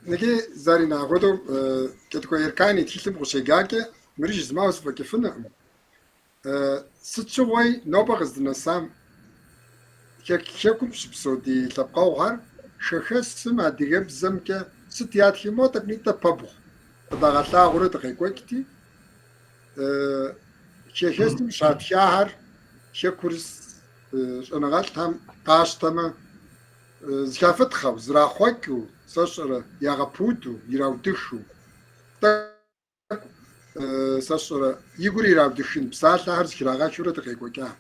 نجي زارينا غدو كتكو يركاني تيلم غشيغاكي مريج زماوس فكفنا ستشوي نوبغز نسام كيكم بسودي تبقاو غار شخص سما ديغب زمك ستيات خيمو تقنيتا بابو دغاتا غورو دقيقوكتي شخص شات شهر شكورس انا غلطام قاشتما زكافت خو زرا خوكو ساشر يغبوتو يراودشو ساشر يغوري يراودشين بسال هر زكراغا شورو دقيقوكا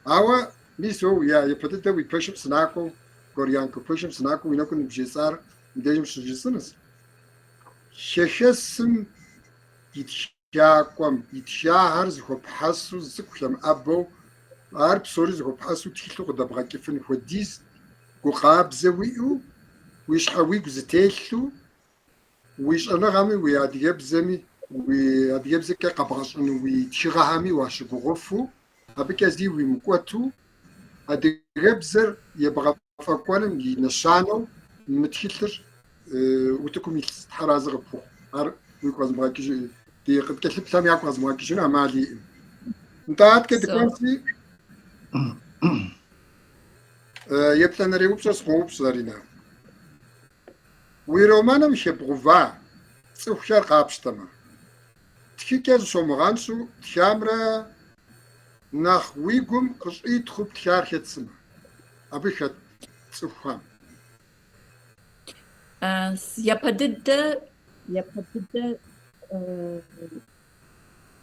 اوا ميسو يا يبتدو ويبشم سناكو كوريانكو بشم سناكو وينكو نبجيسار نديم شجيسنس ششسم يتشاكم يتشاهر زكو بحسو زكوشم ابو عارب سوري زكو بحسو تيلو قدبغا كيفن وديس وقاب زويو ويش حويق زتيلو ويش انا غامي وياديب زمي وياديب زكا قبغشن ويتشغامي واشغو غفو ابيكازي ويمكوتو اديب زر يبغى فكوانم ينشانو متخلر وتكم يتحراز غفو ار ويكواز ماكيجي دي قد كتب سامي يكواز ماكيجي مالي انت كتكونسي يبتن ريوبس خوبس زارينا ويرومانم شبغوفا صوخشار قابشتما تكيكاز شومغانسو تشامرا ناخ ويغوم قصيت خوب تشار خيتسما ابيخت صوخام يبدد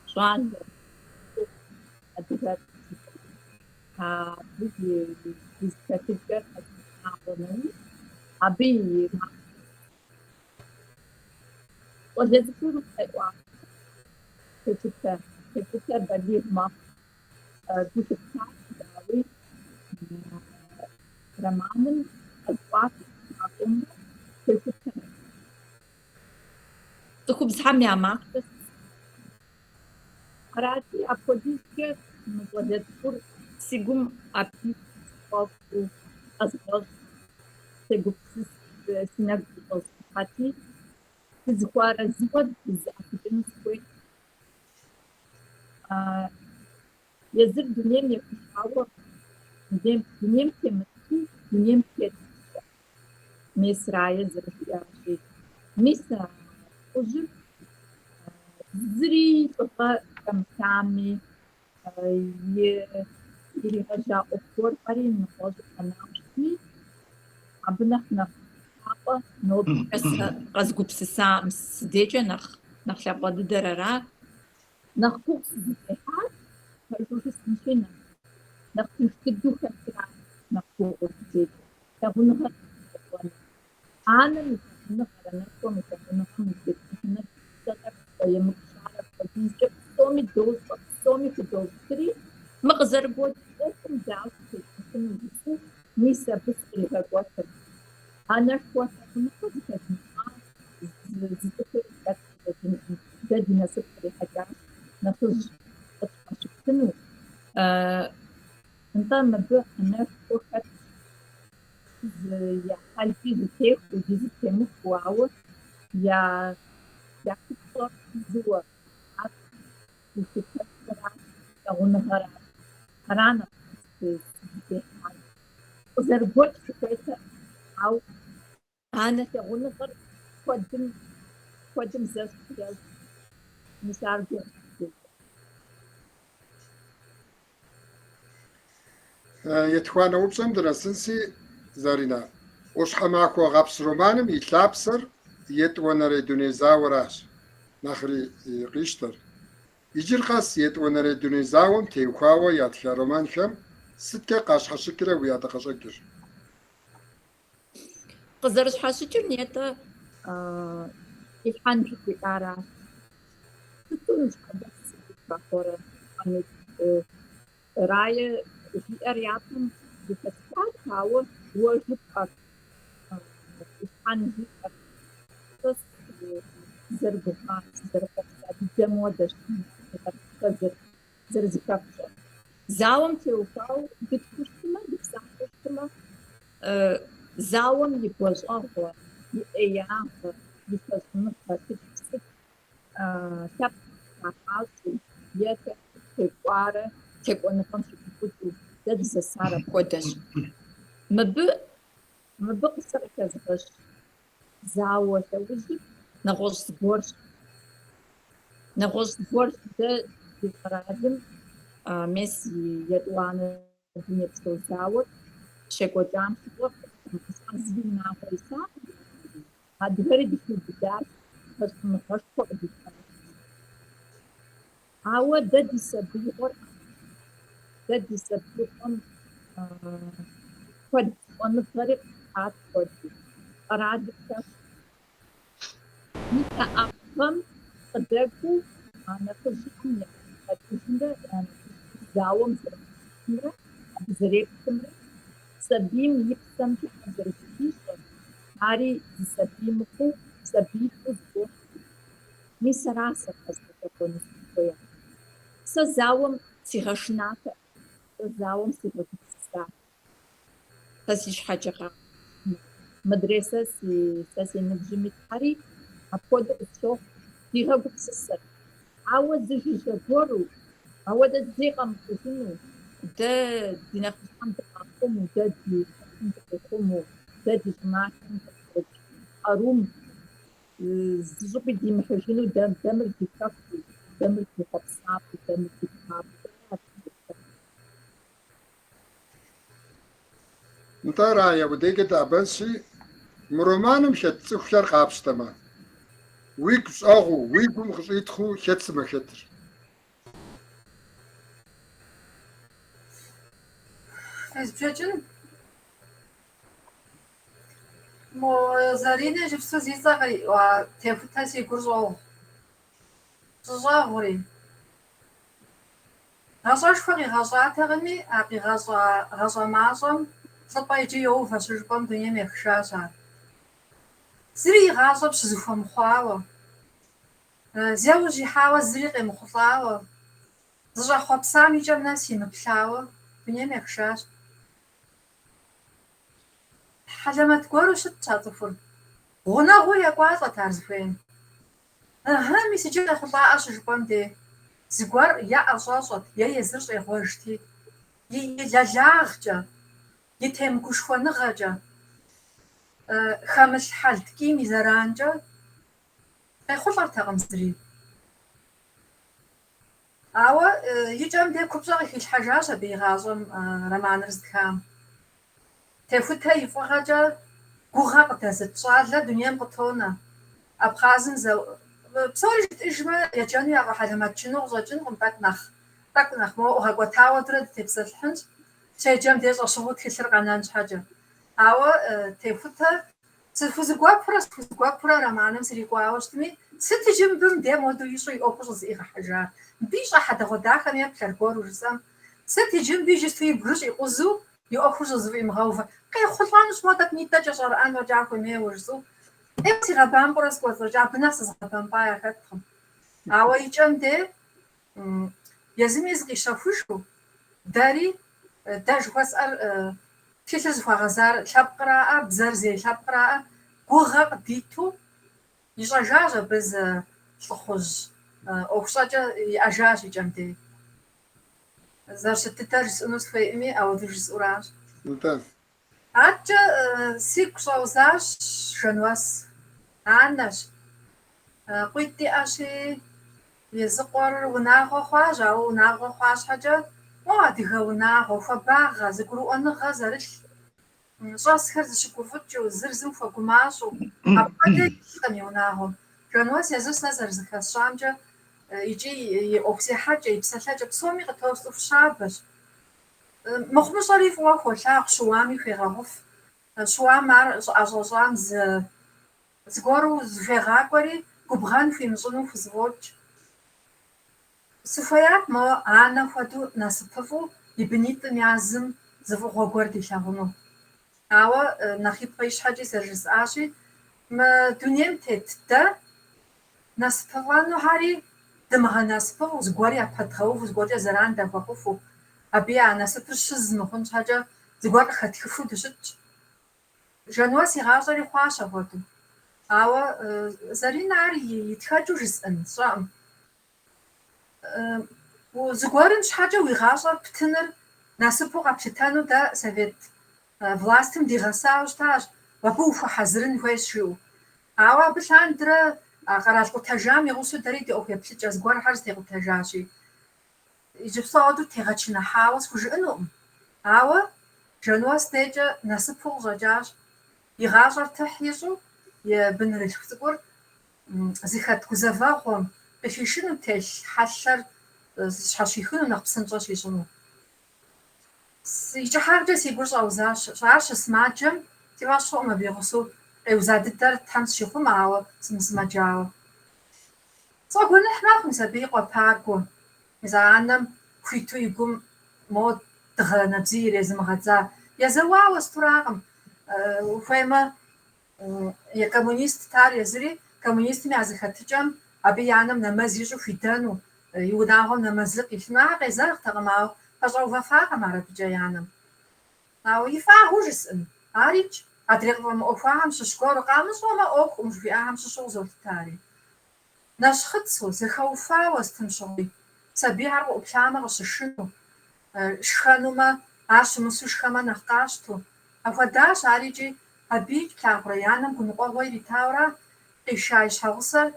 شان أدبت بيستفيد أبي وجدت حيوان كتبت بديل ما كتبت داوي رمان أصوات معقومة كتبت تكون بزحمة معك بس قرأتي أبوديك وجدت سيقوم أبي صوفو أصغر سيقوم سيناق بصحتي تزكوار زود بزافتين سكوي يزر دنيم يكشعور دنيم كمتي دنيم كتي ميسرايا زرفياشي Мис ужим зри фыгъэ камсами иригъэжьа ӏуэхугъуэри нэгъуэщӏ къэнащӏми, абы нэхъ папӏэ ноби къэзгупсыса сыдекӏэ нэхъ лъапӏэ дыдэр ара. Нэхъ гугъу сызытехьар пэжу жысӏэнщи нэхъ тынш дыдэу хэлъращ нэхъ гугъу сызекӏуэр. Лъагъуныгъэр къыщыкӏуэныр. Анэм и лъагъуныгъэр, анэшхуэм и лъагъуныгъэм и зэкӏэ емыкӏущарэ апхуэдизкӏэ псоми художьтри, мы къызэрыгуэкӏ ӏуэхум дауэ тетӏысыну жысӏэу мис абы сыкъригъэкӏуэтырт. Анэшхуэ лъагъуныгъэ зыхэдмыхьа зы цӏыхур дэ ди насып кърихьэкӏащ нэхъыжь къытхуащыпсыну. НтӀэ мыбы анэшхуэ хэтщ я хьэлкӏи зытехуэу, ди зытемыхуэу, ауэ я хыпщӏэр зыуэ ар ухутэхыращ, лъагъуныгъэращ. Ара нэхъ сызытехьар. Къызэрыгуэкӏ сыхуейкъэ, ауэ анэ лъагъуныгъэр куэдым зэщхь ещӏ. Мис ар гугъу сызекӏуэр. Етхуанэ упщӏэм дынэсынси, Заринэ, «Ӏущхьэмахуэ гъэпс» романым и лъапсэр етӏуанэрей дуней зауэращ, нэхъри къищтэр. Иджыр къэс етӏуанэрей дуней зауэм теухуауэ ятха романхэм сыткӏэ къащхьэщыкӏрэ уи адакъэщӏэкӏыр? Къызэрыщхьэщыкӏыр нетӏэ Илъхьэн жыхуиӏаращ. Сыту ныщхьэбэс сыхуахуэрэ Рая жиӏэр япэм зыхэсхащ, ауэ уэ жыпӏэр Илъхьэн жиӏэр сэ сызэрыгугъа, сызэрыхъуэпса дыдэ модэщ зэрызыхэпщӏэр. Зауэм теухуауэ дытхущтмэ, дыпсалъэ щтымэ, зауэм и гуащӏэгъуэ, и ӏеягъэ, и хэщӏыныгъэ сыт лъэпкъ трахащӏу е текӏуарэ текӏуэныгъэм щыхуипӏыцӏу дэ дызэсар апхуэдэщ. Мыбы къысэ къыхэзгъэщ зауэ лъэужьыр нэгъуэщӏ зыгуэрщ. Нэгъуэщӏ зыгуэрщ дэ ди къэралым мес и етӏуанэ дунейпсо зауэр щекӏуэкӏам щыгъуэ зыри унагъуэ исащ. Адыгэри дыхиубыдащ, хэщӏыныгъэшхуэ къыдитащ. Ауэ дэ ди сабиигъуэм куэд щӏэныгъэри къыхат куэду. Къэралыр мис а ӏэпхъэм къыдэкӏуэу нэхъыжьым ятӏыжымрэ зауэм зэрыхъумрэ, абы зэреплъымрэ, сабийм и псэмкӏэ зэрыхищӏэр, ари зы сабий мыхъуу, сабиитӏу зыхуохъу. Мис ара сэ къэзгъэкӏуэну сыхуеяр. Сэ зауэм сигъэшынатэ, сэ зауэм сигъэгупсысат. Сэ си щхьэкӏэ мэдресэ сэ си ныбжьым итхьэри, апхуэдэ къысщохъу, зигъэгупсысыр. Ауэ зы жыжьэ гуэру, ауэдэ зэи къэмыхъужыну, дэ ди нэхъыжьхэм дыкъахъуму, дэ ди хэкум дыкъихъуму, дэ ди щӏыналъэм къыхэкӏ къарум зыщӏыпӏи димыхьыжыну, дэмыр дихэхуу, дэмыр дихъуэпсапӏэу, дэмыр дипхъапӏэу. НтӀэ Рая, удейкӀэ дыӀэбэнщи, мы романым хэт цӀыхулъэр къапщтэмэ, уигу щӀэгъуу, уи гум къыщӀитхъуу хэт сымэхэтыр? Фезбжэкӏын мо Заринэ иджыпсту зи цӀэ техутэ си гур щӀэгъу. ЩӀыщӀэгъури. Гъэщӏэшхуэ къигъэщӏатэкъыми, а гъэщӏэ мащӏэм лӏыпӏэ иджы йоувэ щыжыпӏэм дунейм ехышащ ар. Зыри игъащӏэм щызыхуэмыхъуауэ, зеуэ щихьауэ зыри къемыхъулӏауэ, зыщӏэхъуэпсам и кӏэм нэс имыплъауэ дунейм ехышащ. Хьэлэмэт гуэру щытщ а цӏыхур. Гъунэгъуу екӏуалӏэт ар зыхуейм. Мис иджы къехъулӏаӏэ щыжыпӏэм де, зыгуэр е ӏэщӏэщӏэт, е езыр щӏегъуэжти, и лэлагъкӏэ, и темгушхуэныгъэкӏэ, хэмылъ хьэлт кӏийм и зэранкӏэ къехъулӏэртэкъым зыри. Ауэ икӏэм де купщӏэ къыхилъхьэжащ абы игъащӏэм романыр зытхам. Техутэ и фӏыгъэкӏэ гугъэ къыдэзыт щӏалэ дунейм къытонэ. Абхъазым псори жытӏыжмэ, еджэну ягъэхьэлэмэтчыну къыщӏэкӏынкъым, тӏэкӏу нэхъ моуэ гъэкӏуэтауэдрэ дытепсэлъыхьынщ, щеджэм де щӏэщыгъуу тхылъыр къэнэн щхьэкӏэ. Ауэ техутэ сыхузыгуэпурэ романым срикӏуауэ щытми, сыт иджы мыбым де модэу ищӏу и ӏуэхур щӏызыӏигъэхьыжар? Мыбы и щӏэ хьэдэгъуэдахэм еплъ аргуэру жысӏэм. Сыт иджы мыбы иджысту и бгыр щӏикъузу и ӏуэхур щӏызэфӏимыгъэувэ? Къехъулӏэнущ моэ тӏэкӏу нитӏэкӏэ щӏэрыӏэн фӏэкӏа хуемейуэ жысӏэу. Си гъэбампӏурэ скӏуэцӏэкӏа, абы нэхъ сызыгъэбэмпӏа яхэткъым. Ауэ икӏэм де езыми зыкъищэхужу, дэри дэ жыхуэсӏэр тхылъыр зыхуагъэзар лъэпкъраӏэ, бзэр зей лъэпкъраӏэ, гугъэ къыдиту ищӏэжащ абы зы лӏыхъужь ӏуэхущӏэкӏэ иӏэжащ икӏэм де. Зэрыщыт дыдэр жысӏэну схуейӏыми, ауэдуу жысӏэуращ. ممتاز. Атчэ сигу щӏэузащ Жэнуэс. Анэщ. Къуитӏ иӏэщи, езыкъуэр унагъуэ хъуащ, ауэ унагъуэ хъуа щхьэкӏэ, адыгэ унагъуэ, хуабагъэ, зыгурыӏуэныгъэ зэрылъ, щӏэсхэр зыщыгуфӏыкӏыу, зыр зым хуэгумащӏэу, апхуэдэ илъкъым и унагъуэм. Жэнуэс езыр сэ зэрызыхэсщӏамкӏэ, икӏи и ӏуэхузехьэкӏэ, и псэлъэкӏэ псоми къытостӏу фщабэщ. Мыхъумыщӏэри фӏыуэ хуолъагъу, щыуами хуегъэгъуф. Щыуам ар щӏыӏэщӏэщӏам зыгуэру зыхуегъакӏуэри, губгъэн хуимыщӏыну хузэфӏокӏ. Сыхуеят моуэ анэ хуэдэу насыпыфӏу и бынитӏым язым зыфӏыгъуэ гуэр дилъэгъуну. Ауэ нэхъ ипкъэ ищхьэкӏи зэрыжысӏащи, мы дунейм тет дэ насыпыфӏэнухьэри дымыгъэнасыпыфӏу, зыгуэр япэдгъэуву, зыгуэркӏэ зэран дахуэкъуфу, абы я насыпыр щыз зымыхъун щхьэкӏэ зыгуэр къыхэтхыфу дыщытщ. Жэнуэс игъащӏэри хъуащ апхуэдэу. Ауэ Заринэ ар итхэкӏыу жысӏэн сщӏэӏым. Зыгуэрым щхьэкӏэ уи гъащӏэр птыныр насыпу къэплъытэну дэ совет властым дигъэсауэ щытащ, абы ухуэхьэзырын хуейщ жиӏэу. Ауэ абы лъандэрэ къэрал къутэжам и гъусэу дэри ди ӏуэху еплъыкӏэ, зыгуэрхьэр зытекъутэжащи. Иджыпсту ауэдэу тегъэчыныхьауэ схужыӏэнукъым. Ауэ Жэнуэс дежкӏэ насыпу къыщӏэкӏащ, и гъащӏэр тыхь ищӏу, и бынырылъху цӏыкӏур зыхэт гузэвэгъуэм къыхишыну телъ хьэлъэр щхьэщихыну нэхъ псынщӏэ щищӏыну. И кӏыхьаркӏэ си гур щӏэузащ. Ар щысымаджэм си фӏэщ хъуӏым абы и гъусэу къеуза дыдэр Тхьэм сщихъумэ, ауэ сымысымэджауэ. Сфӏэгуэныхь мэхъу мис абы и къуэпагуэ. Мис а анэм хуиту и гум моуэ дыгъэ набдзий ирезымыгъэдза. Езэуауэ стуракъым. Ухуеймэ, коммунист ар езыри, коммунистым я зыхэтыкӏэм абы и анэм нэмэз ищӏу хуидэну, и унагъуэм нэмэзыр къилъыну, къезэгътэкъым, ауэ пэщӏэувэфакъым ар абыкӏэ и анэм. Ауэ и фӏагъыу жысӏэн. Ар икӏ. Адрей къыфӏэмыӏуэхуахэм щыщ гуэру къамыщӏэмэ, ӏуэху жиӏахэм щыщу къызолъытари. Нэщхъыцу, зэхэуфауэ стым щыгъуи, сабийхьэр къыӏуплъамэ къыщышыну, шхэнумэ, ар щымысу шхэмэ нэхъ къащту. Апхуэдащ ар икӏи абы плъагъурэ и анэм гуныкъуэгъуэ иритауэра къиша и щхьэгъусэр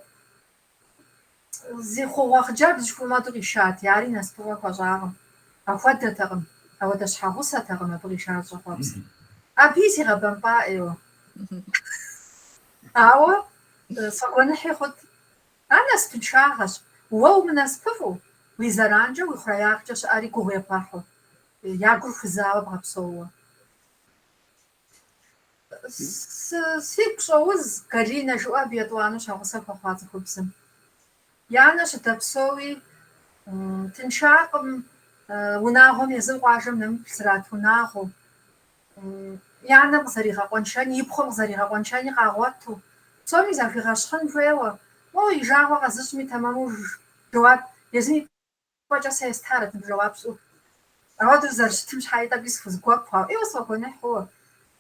зихъугъуэ хъыджэбз жыхуиӏэу модэу къишат, яри насыпыфӏэ хуэщӏакъым. Апхуэдэтэкъым, апхуэдэ щхьэгъусэтэкъым абы къишар щӏэхъуэпс. Абы сигъэбэмпӏа ӏейуэ. Ауэ сфӏэгуэныхьи хъут. Ар насыпыншагъэщ. Уэ умынасыпыфӏу, уи зэранкӏэ, уи хъуреягъкӏэ щыӏэри гугъу епӏэхьу, я гур хузауэ бгъэпсэууэ. Сигу щӏоуз Галинэ жыӏуэ етӏуанэу щхьэгъусэ хуэхъуа цӏыхубзым. И анэр щыдэпсэуи тыншакъым, унагъуэм езым къуажэм нэмыплъ зрат унагъуэу. И анэм къызэригъэкъуэншэни, и пхъум къызэригъэкъуэншэни къагъуэту, псоми захуигъэщхъын хуейуэ. Моуэ и жагъуэ къэзыщӏми тэмэму жэуап езыми фӏэкӏэ сэ естарэт мыбы жэуап щӏыӏу. Ауэдэу зэрыщытым щхьэ итӏэкӏи схузэгуэпхъуауэ, ӏейуэ сфӏэгуэныхьууэ.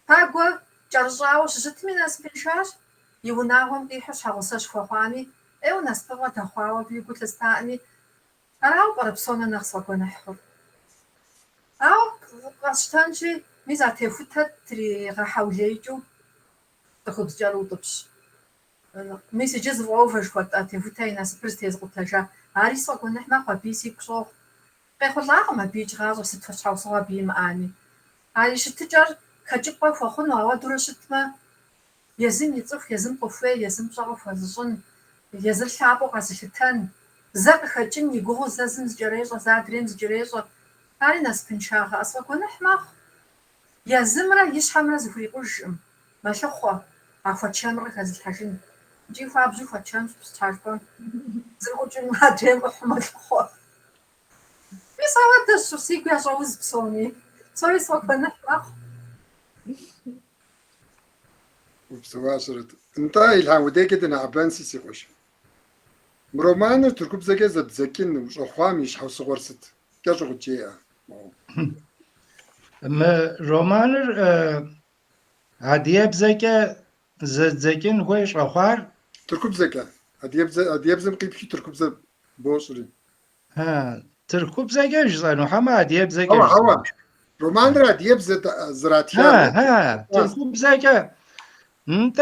Пагуэ кӏэрыщӏауэ щыщытми насыпыншащ, и унагъуэм къихьу щхьэгъусэ щыхуэхъуами, ӏейуэ насыпыфӏэ дэхъуауэ абы и гу лъыстаӏыми, арауэ пӏэрэ псом нэхъ сфӏэгуэныхьыр. Ауэ къэсщтэнщи, мис а техутэ тригъэхьэулейкӏыу цӏыхубз кӏэрыутӏыпщ. Messages of over what at the Vutain as Pristes Rotaja, Aris or Gonehma, BC Cro, Peholama beach house or sit for house or beam Annie. I should teach her Kajupa for Hono, Durashitma, Yazin, it's of Yazim Pofe, Yazim Shaw for the son, Yazil Shabo as a shitan. Zak Hachin, you go Zazins Jerez or Zadrins Jerez or Arinas Pinchah as for Gonehma. Yazimra Yishamras Vibushim, Mashaho, Afachamra has Hashin. Do you have a chance to start on the Ojin Madame of Mashaho? Miss Howard, the Susikas always saw me. Sorry, so وبسواسرت انتهى الها وديك دنا عبانسي سيقوش مرومان تركب زكاة بزكين وش أخوام يشحو صغرست كاجو جيا ما رومانر عدياب زكاة زكين هويش أخوار تركب زكاة أدياب زم قيبشي تركب زب بوصري تركب زكاة جزانو حما عدياب زكاة هوا رومان را أدياب زراتيا تركب زكاة انت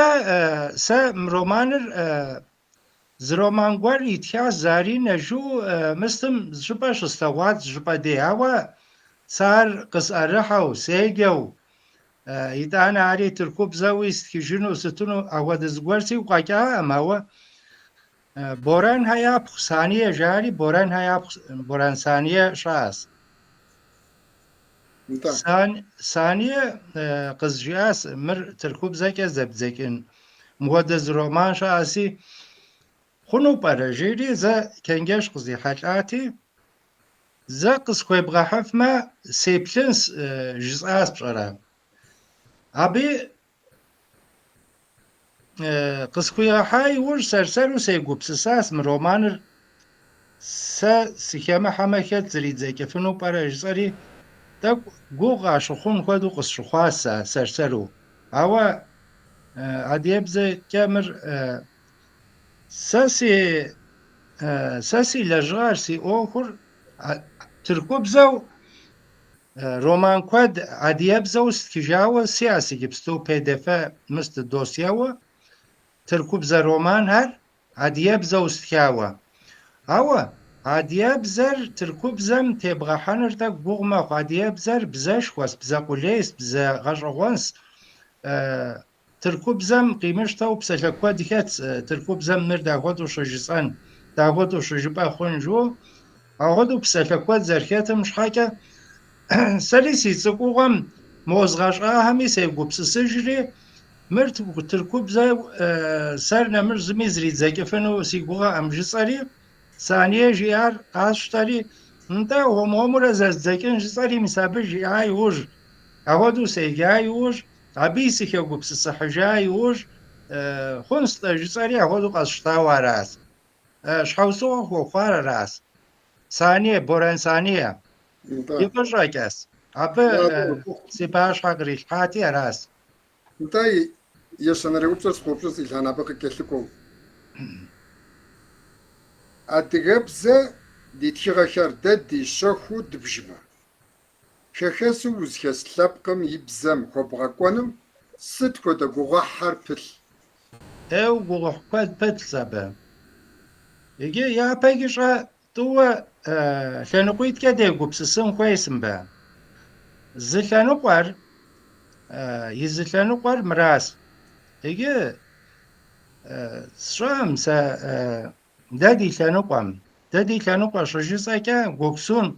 سا رومانر زرومان غوار يتيا زاري نجو مستم جبا شستوات جبا دياوا صار قصارحو سيجو يتانا علي تركب زاوي استكيجنو ستونو اواد زغورسي وقاكا اماوا بوران هيا ثانية جاري بوران هيا بوران ثانية شاس ثانية قزجاس مر تركب زكا زب زكين مودز رومان شاسي خنو باراجيري زا كنجاش قزي حاجاتي زا قز خوي بغاحف ما سيبلنس جزاس بشرا أبي قز خوي حاي ور سرسر سيقو بسساس من رومانر سا سيكاما حماكات زريد زي كفنو باراجيري تاك غوغا شخون خدو قص شخواسا سرسرو أوا عديب زي كامر ساسي لجغار سي أوخر تركب زو رومان كواد عديب زو استكجاوة سياسي جبستو PDF مست دوسياوة تركب زا رومان هر عديب زو استكاوة أوا عدياب زر تركب زم تبغى حنر تاك بوغما عدياب زر بزاش خواس بزا قوليس بزا غشغوانس تركب زم قيمش تاو بسلكوا ديكات تركب زم مر داغودو شجسان داغودو شجبا خونجو اغودو بسلكوا زركات مش حاجة سلسي تسقوغم موزغاشا همي سيقو بسسجري مرت تركب زا سرنا مر زميزري زاكفنو سيقوغا امجساري ثانية جيار عاشتري انت ومؤمر زكين جساري مسابر جاي وج اودو سيجاي وج عبيسي كيو بس جاي وج خنست جساري اودو قاشتا وراس شحوسو هو فار راس ثانية بوران ثانية يفش راكاس اب سيباش حقريش حاتي راس انت يشنري وبسس خوبسس الهانا بقى كلكو أدغبزة دي تيغاخر دي شخو دبجما خخسو وزخس لابقم يبزم خبغاكوانم ست كودا غوغاحر بل او غوغاحكواد بل سابا يجي يا بايجيشا توا لانقويت كده بسسن كويسم با زلانقوار يزلانقوار مراس يجي سرام سا دادي ثانوقا شجيسا كا غوكسون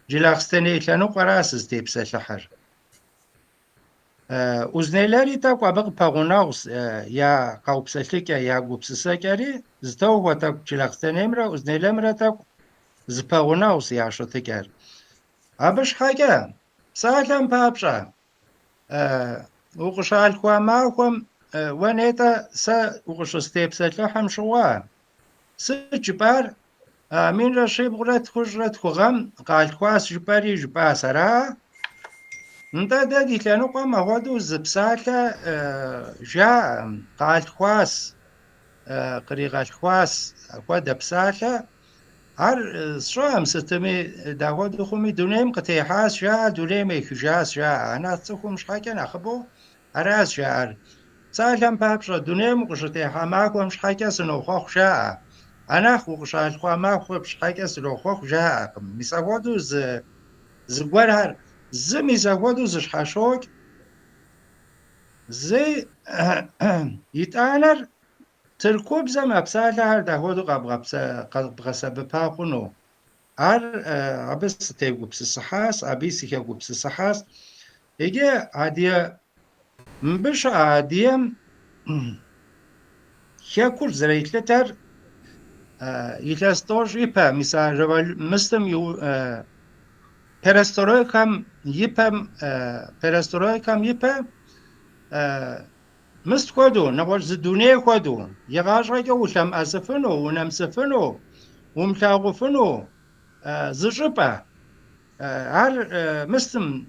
جلاخستني ثانوقا راسس تيبسا شحر وزنيلاري تاقوا بق باغوناوس يا قاوبسلكا يا غوبسساكاري زتو وتا جلاخستني مرا وزنيلامرا تاق زباغوناوس يا شوتكار ابش حاجه سالم بابشا وقشال كوا ماكم ونيتا سا وقشستيبسا لحم شوا سجبار من رشيب غرات خجرات خغم قال كواس جباري جبا سرا انت دادي كانوا قام هودو زبساكا جاء قال كواس قريغ الكواس قد بساكا هر شام ستمي داود خمي دونيم قتيحاس جاء دونيم كجاس جاء انا تصكم مش حاجه ناخبو اراس جاء سالم بابشة دنيا مقشتي حماك ومش حاجة سنوخوخ شاء أنا خوشال حماك ومش حاجة سنوخوخ جاء مساودو زغورهر مساودو زشحشوك زي يتانر تركوب زم بسالهر دهودو قبغسب باقونو عبس تيغو بسحاس عبيسي كيغو بسحاس يجي عادية مبش عادية كيكور زريتلتر يلاستوش يبا مثال روال مستم يو perestroikam يبا مست خودو نقول زدوني خودو يغاش غيجو وشم أسفنو ونمسفنو ومشاغفنو زجبا هر مستم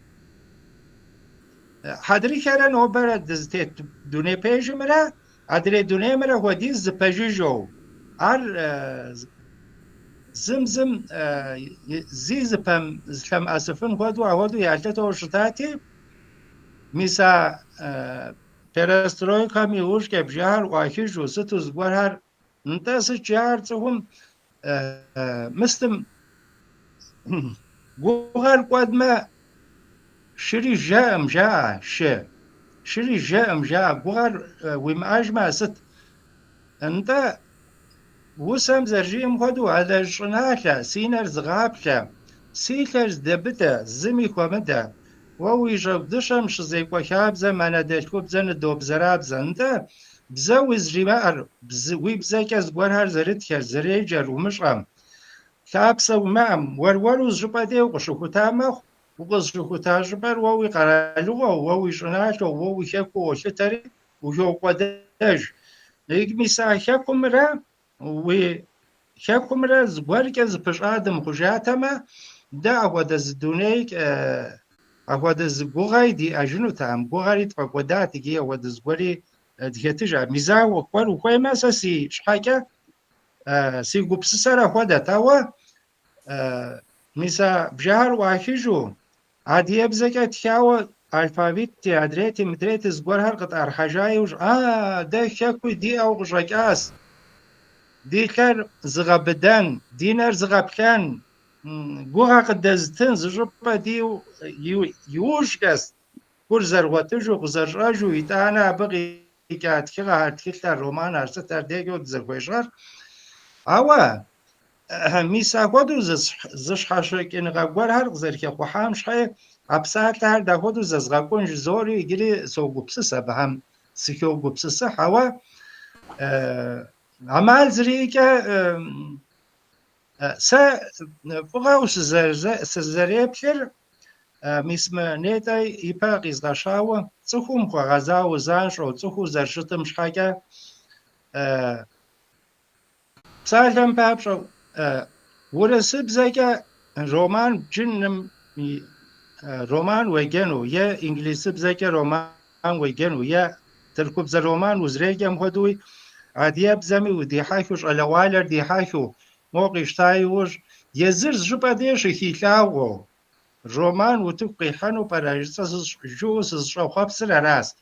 حدري كارا نوبرا دزتيت دوني بيج مرا عدري دوني مرا ودي زباجيجو هر زمزم زيزبم زلم أسفن خودو يالتو شتاتي ميسا perestroika milush ke bjar واخيجو ستو زغور نتاس جار تهم مستم غوغر قدما شري جاء شري جاء غوغر وماجما ست انت وسم زرجيم خدو على جناحه سينر زغابشه سيلر دبته زمي كومده ووي جبدشم شزي كوكاب زمان دلكوب زن دوب زراب زنده بزوز جمار وي بزاكز غوار زرت زريجر ومشام كابسه ومام ورورو زبده وقشوكتامخ وقشوكتاجبر ووي قرالو ووي جناحه ووي شكو شتري وجو قداج يجمسا شكم را وي شكم را زغوركز بش ادم خجاتما دا ودز دونيك أودز غوغاي دي أجنو تام غوغاري تفقودات جي أودز غوري ديتجا ميزا وقبل وخوي ما سي شحاكا سي غوبسسرا خودا تاوا ميزا بجار واخيجو عادي بزكا تخاو الفابيت تي ادريتي مدريت زغور هرقت ارحاجاي وج ده شكو دي او غشاكاس دي كان زغبدان دينار زغبكان غوغا قدزتن زجبا دي يوشكس كورزر واتجو غزراجو يتانا بغي كات كيغا تكتا رومان ارستر ديغو زغويشار اوا ميسا غودو زش حاشكين غوار هر غزركي خوحام شحي ابسات هر دا غودو زغاكون زوري يجري سوغوبسسا بهم سيكوغوبسسا حوا عمال زريكا سا فغاوس سزريبلر ميسم نيتاي يباقيز غشاوة تخوم خو غزاو زانشو تخو زرشتم شحاكا سالم بابشو ورسب زيكا رومان جنم رومان ويجنو يا انجليسي بزيكا رومان ويجنو يا تركب زر رومان وزريجا مهدوي عادية بزمي ودي حاكوش على والر دي حاكو موقش تايوش يزرز جبا ديش خيلاو رومان وتبقي حنو براجسس جوس شوخاب سر راس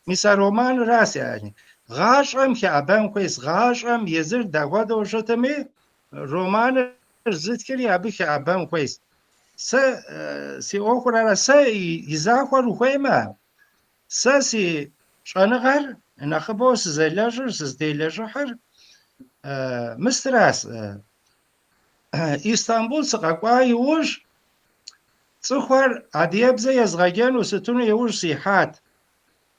ميسا رومان راس يعني غاشم كأبان كويس غاشم يزر داغودا وشتمي رومان زد كري أبي كأبان كويس سي أخرى سا يزاخر وخيمة سي شانغر نخبوس زيلاجر سزديلاجر مستراس إسطنبول سقاقوا يوش صخور عديب زي يزغاجان وستون يوش سيحات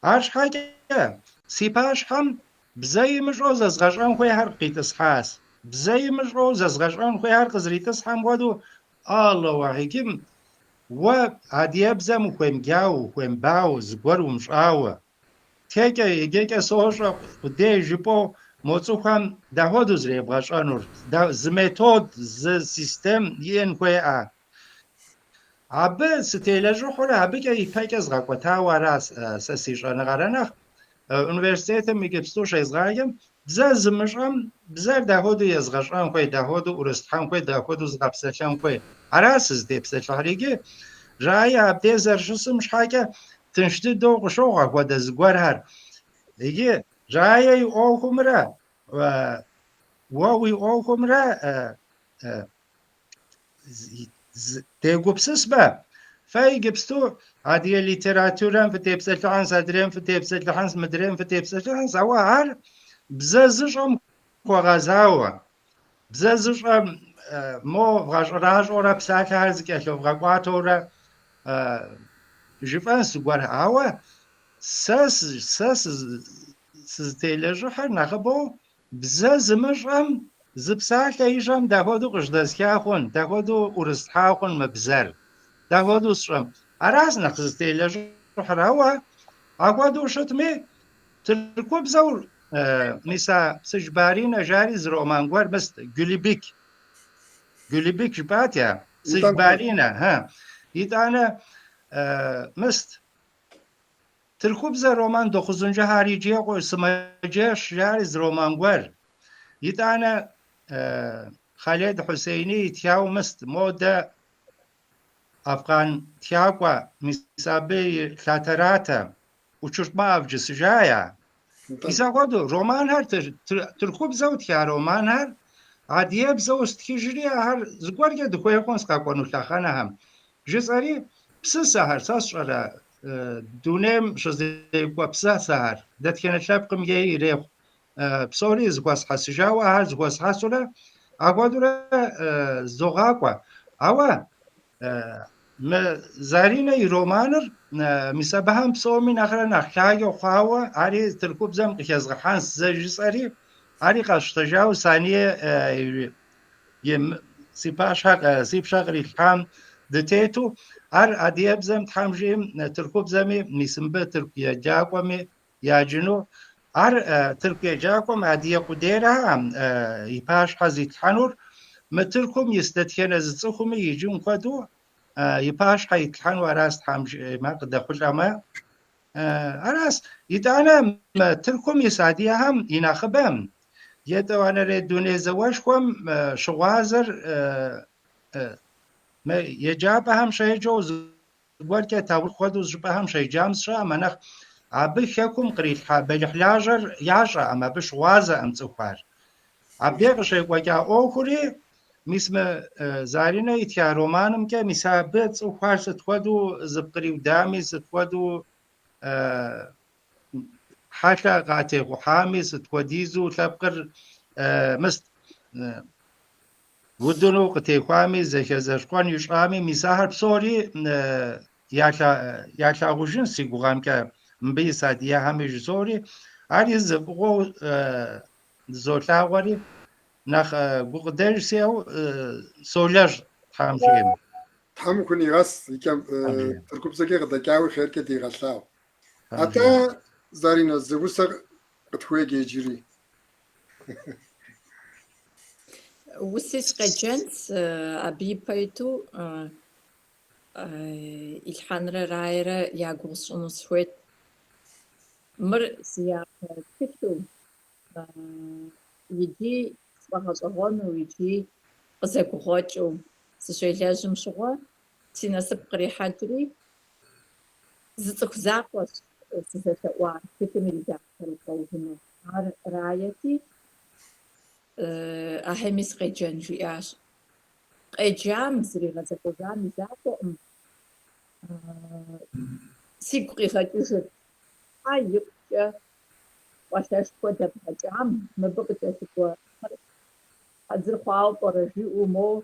عاش حاجة سيباش هم بزي مجروز أزغاجان خوي هرقي تسحاس بزي مجروز أزغاجان خوي هرق زريتس هم ودو الله وحيكم وعديب زي مخويم جاو خويم باو زبور ومشاوة تيكا يجيكا سوشا ودي جيبو موضوعاً دهود زريب غاشانور زميتود سيستم ين خويا عبه ستيلاجو خوره عبه که يفاك زغاقوتا وراس سسيشان غارنخ universitet میگبستوش ازغایم بزار زمشام بزار دهود يزغاشان خوي دهود ورستحان خوي دهود زغابسشان خوي عراسز ديبسشاريگي راي عبده زرشسم شحاكه تنشد دو قشوغا ودا زغور هر 이게 자야의 오후므라 와위 오후므라 대급스스바 فاي جبستو هذه الليتراتورا في تيبسل لحنس ادريم في تيبسل لحنس مدريم في تيبسل لحنس او هر بزازشم كوغازاوا بزازشم مو راج اورا بساك هرزك اشو غاقواتورا جفان سوار او ساس سزتيلجحر نخبو بزازمشم زبساك ايجام دهودو قشدسكاخون دهودو ورستحاخون مبزر دهودو سرم أراس نخزتيلجحر هوا أقوادو شتمي تركوب زور نسا سجبارين جاري زرومانغوار بس جوليبيك جباتيا سجبارين ها يتانا مست تركوب زر رومان دو خزنجا هاريجي قو سمجيش جاري زرومانغوار يتانا خالد حسيني تياو مست مودا أفغان تياقوا مسابي ثلاثراتا وشرطما أفجس جايا إذا قدو رومان هر تركوب زوت يا رومان هر عادية بزوست كيجري هر زقوار جد خويا قونس قاقوانو تلاخانا هم جزاري بسسا هر ساس على دونيم شزيقوا بسسا هر دات كانت لابقم جاي ريخ بصوري زقواس حسجاوا هر زقواس حسولا أقوادو زوغاقوا أوا زارينا رومانر مسابهم بصومي نخرا نخلايو خاوة عري تركوب زم قياز غحانس زجس عري عري قاشتجاو ثانية يم سيباش حق سيب شغري الحام دتيتو أدياب زم تحمجيم تركوب زمي مسمبه تركيا جاكومي يا جنو تركيا جاكوم أديا قديرها يباش حزيت حنور متركم يستتكين زتصخم يجون قدو يباش حيتلحن وراس حمج ما قد أقول ما أراس يتعلم تركم يساعديهم يناخبهم يتوانا ردوني زواجكم شغازر ما يجابهم شيء جوز وركة تاول خدو زبهم شيء جامس شا منخ عبيخكم قريل بالحلاجر يعشا أما بش وازا أم تخوار عبيخ شيء وجا أوكري مثل زارينا يتيا رومانم كا مسابت وخار ستخدو زبقري ودامي ستخدو حتى قاتي وحامي ستخديزو تبقر مست ودنو قتي خوامي زي زرقان يشامي مساهر بصوري يالا غوجن سيغوغام كا مبي ساديا همي جزوري علي زبقو زوتاوري نخ بقدر سيو سولاج حامجيم تحم كوني غاس يكام تركب زكي غدا كاوي خير كدي غساو حتى زارينا الزبوسر قتوي جيجري وسيس قجنس أبي بايتو الحنرة رايرة ياغوس ونسويت مر سياق كتو يجي وهذا ويجي قزاك وغاجو سشيلاجم شغوا تناسب قريحاتري زتخ زاقوس سزتوا كتمي داخل قوهنا عار رايتي أهمس قيجان جياش قيجام زري غزاكو زامي زاقو سيقري غاجوشت هاي يبقى واشاش كودا بهجام مبقى تسكوا حضر خواو برجي ومو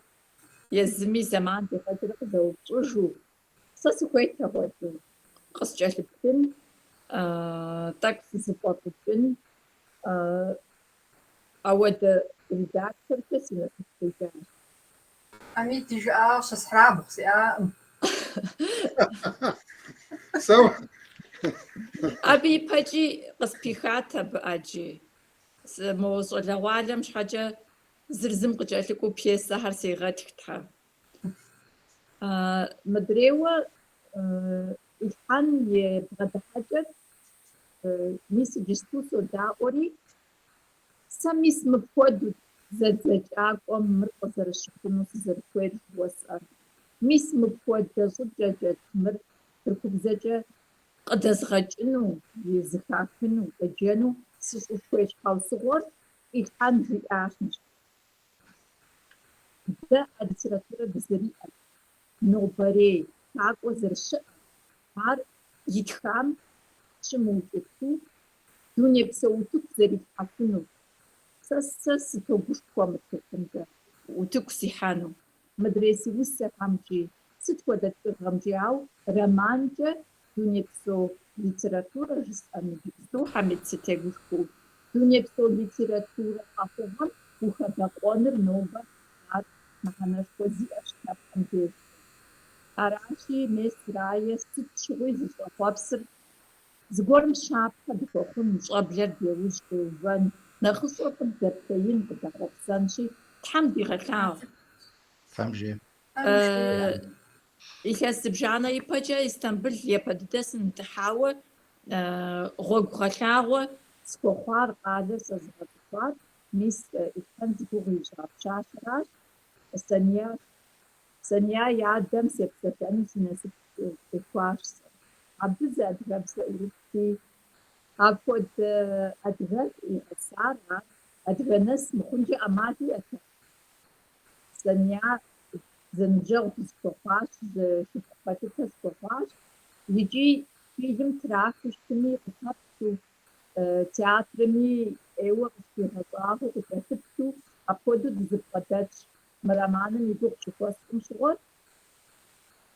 يزمي زمان بخاطر قدو وجو ساسكويت تاخدو قص جالبتن تاكسي سبورتبن أود ريداكتور كسينا سكويتان أمي تيجي شسحراب خسيا سو أبي باجي قص بيخاتا بأجي موضوع العالم شحاجة زرزم قجالكو بيسا هر سيغاتك تحا مدريوة الحان يبغد حاجة ميس جستوسو داوري سميس مفودو زاد أقوم مرقو زر الشخص زر كوير وسأر ميس مفود زوجة مر تركب زجة къыдэзгъэкӏыну, зыхахыну, къеджэну сыщӏыхуей щхьэусыгъуэр къилъхьэн жиӏащ. Дэ а литературэ дызэриӏэр нобэрей хакӏуэ зэрыщыӏэр, ар итхам щымыукӏыфу, дунейпсо утыку зэритхьэхуну. Сэ сытогушхуэ мы тыркумрэ, утыку сихьэну. Мыдрей си усэхэмкӏи, сыт хуэдэ тӏыгъэмкӏи, ауэ романкӏэ дунейпсо литературэ жысӏэну бзухьэм сытегушхуэу. Дунейпсо литературэ къэхъугъэм ухэбэкъуэныр нобэ ар мыхьэнэшхуэ зиӏэщ нэпкъым деж. Аращи, мес Рае сыт щыгъуи зыщӏэхъуэпсыр зыгуэрым щапхъэ дыхуэхъун, щӏэблэр деужь къеувэн, нэхъыщӏэ къыддэпхъеин, къыдэхъуэпсэнщи, Тхьэм дигъэлъагъу. Фэмжи. Илъэс зыбжанэ ипэкӏэ Истамбул епэ дыдэ сынытыхьауэ, гъуэгу гъэлъагъуэ схуэхъуар, къалэр сэ зыгъэтӏысхуар, мис Итхьэн зыгугъу ищӏапщащ аращ. Сания и адэм сепсэлъэну си насып къихуащ сэ. Абы зы адыгэбзэ ӏурыпти, апхуэдэ адыгэ къигъэсар ар адыгэ нэс мыхъункӏэ ӏэмал иӏэтэкъым. Сания зэныбжьэгъу схуэхъуащ, шыпхъу пэлъытэ схуэхъуащ, икӏи фильм трахыу щытми къыхэпсу, театрми ӏейуэ къысхуигъэщӏагъуэу къыдэхыпсу, апхуэдэу дызыпкъэдэтщ. Мы романым и гугъу щыхуэсӏым щыгъуэр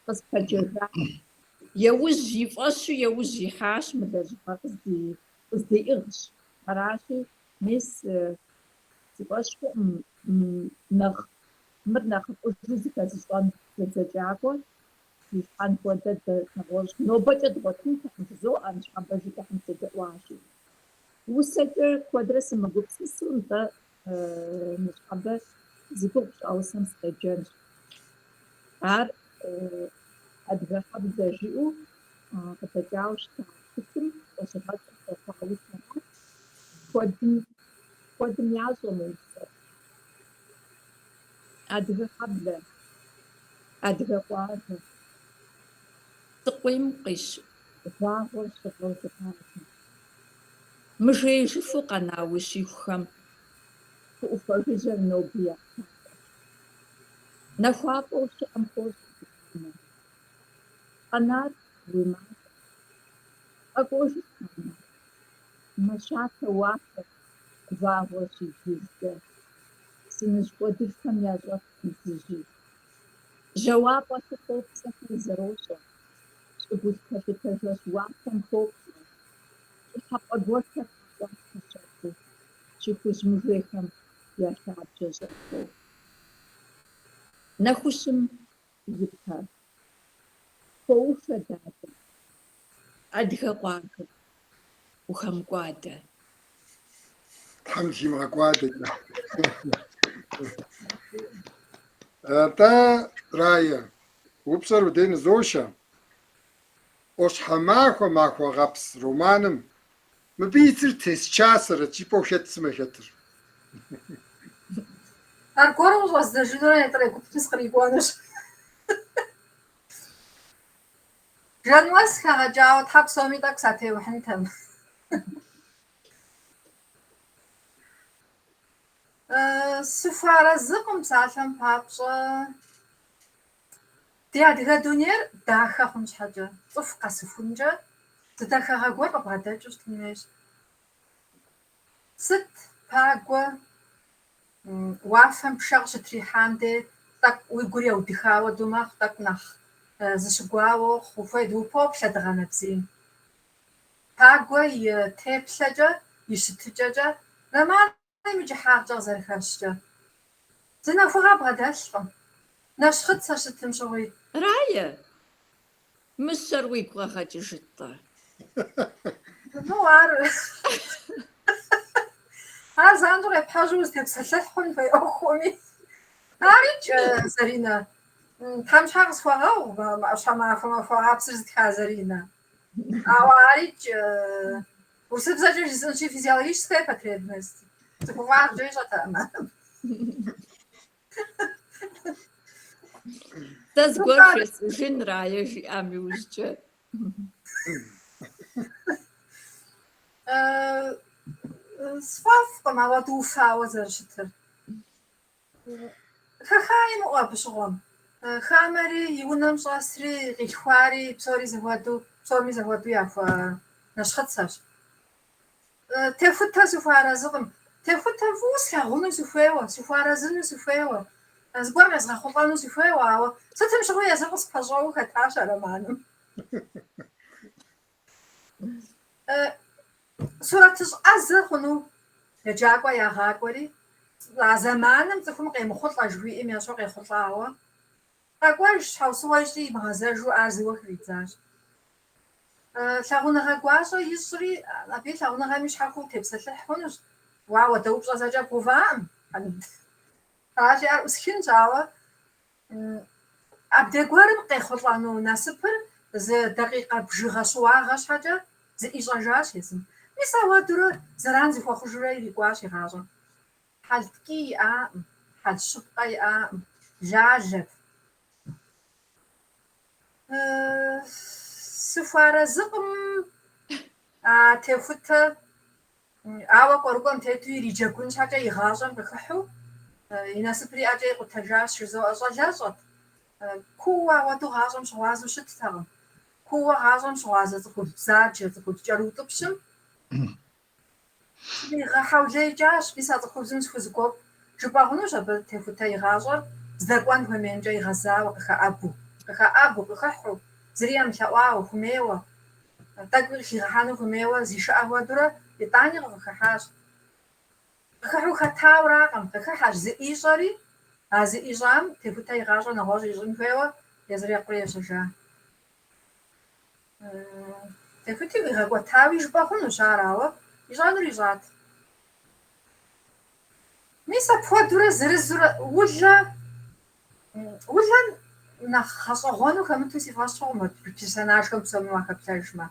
къыспэджэжащ. Еужь и фӏэщу еужь ихьащ, мы лэжьыгъэ къыздеӏыгъщ. Аращи, мис си фӏэщ хъуӏым мыр нэхъыфӏыжу зыхэзыщӏэн зэдзэкӏакӏуэ, ищхьэн хуэдэ нэгъуэщӏ. Нобэкӏэ дгъуэтынтэкъым, дызоӏэ, ныщхьэбэ жиӏэхьым седэӏуащи. Усэкӏэ куэдрэ сымыгупсысу, нтӏэ ныщхьэбэ зыгугъу щӏэусэм сыкъеджэнщ. Ар адыгэ хьэбзэ жиӏэу къыдэкӏауэ щыта тхылъым лэжьыгъэцӏэм къехъуа усэхэр куэдым ящӏэ мы усэр. Адыгэ хьэблэ, адыгэ къуажэ, цӏыкъуийм къищ гъуагъуэр щыгъуэу зыхуащӏэ. Мыжеижыфу къэна уи щихухэм хы ӏуфэ жыжьэр нобэ яхьащ. Нахуапӏэу щыӏэм хуощӏ. Къэнар уи мащӏэ, къэкӏуэжыр къэна. Мэщатэ уафэ гъуагъуэр щижыжкӏэ, сыныжь кӏуэдырхэм ящӏэт итыжи. Жэуапӏэ лъыхъуэпсэхэр зэрощӏэ, щӏыгулъ пэлъытэжэщ уафэм хоплъэ, щӏыхьэпӏэ гуэрхэр къащӏэху щэхуу, щихужь мывэйхэм я лъабжьэ щӏэхуэу. Нэхущым ипэ хуоушэ дадэ, адыгэ къуажэ, ухэмыкӏуадэ. Тхьэм зимыгъэкӏуадэ. Тӏэ, Рая, упщӏэр удей нызощэ. «Ӏуэщхьэмахуэ махуэгъэпс» романым мыбы и цыр тесчасэрэт, щӏипӏэу хэт сымэхэтыр. Аргуэру ущӏэздзэжынурэ нетӏрэ гупым сыкърикӏуэнущ. Жэнуэ сыхэгъэкӏауэ Тхьэ псоми тӏэкӏу сатеухьынтэм. Сыхуарэзыкъым псалъэм папщӏэ. Ди адыгэ дунейр дахэ хъун щхьэкӏэ, цӏыху къэсыхункӏэ, зыдэхэгъэ гуэр къыбгъэдэкӏыу щытын хуейщ. Сыт пагуэ уафэм пшэ къыщытрихьам де тӏэкӏу уи гур еудыхауэ ду мэхъу, тӏэкӏу нэхъ зыщыгуауэ ухуейт упоплъэ дыгъэ нэбзийм. Пагуэ и теплъэкӏэ, и щытыкӏэкӏэ романым и кӏыхьагъкӏэ къызэрыхэщкӏэ зэнэхуэгъэ бгъэдэлъкъым. Нэщхъыцэ щытым щыгъуи. Рае, мыщэр уигу къэгъэкӏыжыт-тӏэ? Ну, ар занщӏэу къепхьэжу узытепсэлъэлъ хъун хуей ӏуэхуми. Арикӏ, Заринэ, Тхьэм щхьэ къысхуэгъэгъу ӏущхьэмахуэ махуэгъапсыр зытха Заринэ. Ауэ арикӏ, урысыбзэкӏэ жысӏэнщи физиологическая потребность. Цӏыхуфӏагъ жеи щӏэтэӏымэ. Сэ зыгуэр хуесӏыжын Рае жиӏам иужькӏэ. Сфафкъым ауэ дуфауэ зэрыщытыр. Хэхаим быщыгъуэм. Хамэри и унэм щӏэсри къилъхуари псори зэхуэдэу яхуэ нэщхъыцэщ. Техутэ сыхуарэзыкъым. Техутэ фӏыуэ слъагъуну сыхуейуэ, сыхуарэзыну сыхуейуэ, зыгуэрым езгъэхъулӏэну сыхуейуэ, ауэ сытым щыгъуи езыр къыспэщӏэуэ хэтащ а романым. Сурэтыщӏ ӏэзэ хъуну еджакӏуэ ягъакӏуэри, а зэманым цӏыхум къемыхъулӏэ жыхуиӏэм ещӏэу къехъулӏауэ, къэкӏуэж щхьэусыгъуэжри имыгъэзэжу ар зыуэ хридзащ. Лъагъуныгъэ гуащӏэ ищӏри, абы и лъагъуныгъэми щхьэ хъуу тепсэлъыхь хъунущ. Уэ дэупщӏэ зэкӏэ бгъуваӏым. Аращи, ар ӏусхынщ, ауэ абдей гуэрым къехъулӏэну насыпыр зы дакъикъэ бжыгъэ щыуагъэ щхьэкӏэ зыӏищӏэжащ езым. Мис ауэдурэ зэран зыхуэхъужурэ ирикӏуащ и гъащӏэм. Хьэлткӏий иӏаӏым, хьэлщыпкъэ иӏаӏым, лалэт. Сыхуарэзыкъым а техутэ, ауэ кӏуэрыкӏуэм тету ириджэгун щхьэкӏэ и гъащӏэм къыхыхьу, и насыпыр иӏэкӏэ икъутэжащ жызоӏэ щӏэлэщӏэт. Куууэ ауэдэу гъащӏэм щыгъуазэу щыттэкъым. Куууэ гъащӏэм щыгъуазэ цӏыхубз бзаджэ, цӏыхубз кӏэрыутӏыпщым сригъэхьэулейкӏащ. Мис а цӏыхубзым схузэгуэфӏ. Жыпӏэ хъунущ абы техутэ и гъащӏэр здэкӏуэн хуемеймкӏэ игъэзауэ, къыхэӏэбу, къыхыхьу, зыри ямылъэӏуауэ хуемейуэ, тӏэкӏуи къыхигъэхьэну хуемейуэ зишыӏэ хуэдурэ итӏани къыхыхьащ. Къыхыхьу хэтауракъым, къыхыхьащ зыӏищӏэри, а зыӏищӏам техутэ и гъащӏэр нэгъуэщӏ ищӏын хуейуэ езыр екъури ещэжа. Техути къигъэкӏуэтауи жыпӏэ хъунущ ар, ауэ ищӏэнур ищӏат. Мис апхуэдурэ зырызурэ улэр нэхъ гъэщӏэгъуэну хэмыту си фӏэщ хъугъым персонажхэм псоми уахэплъэжмэ.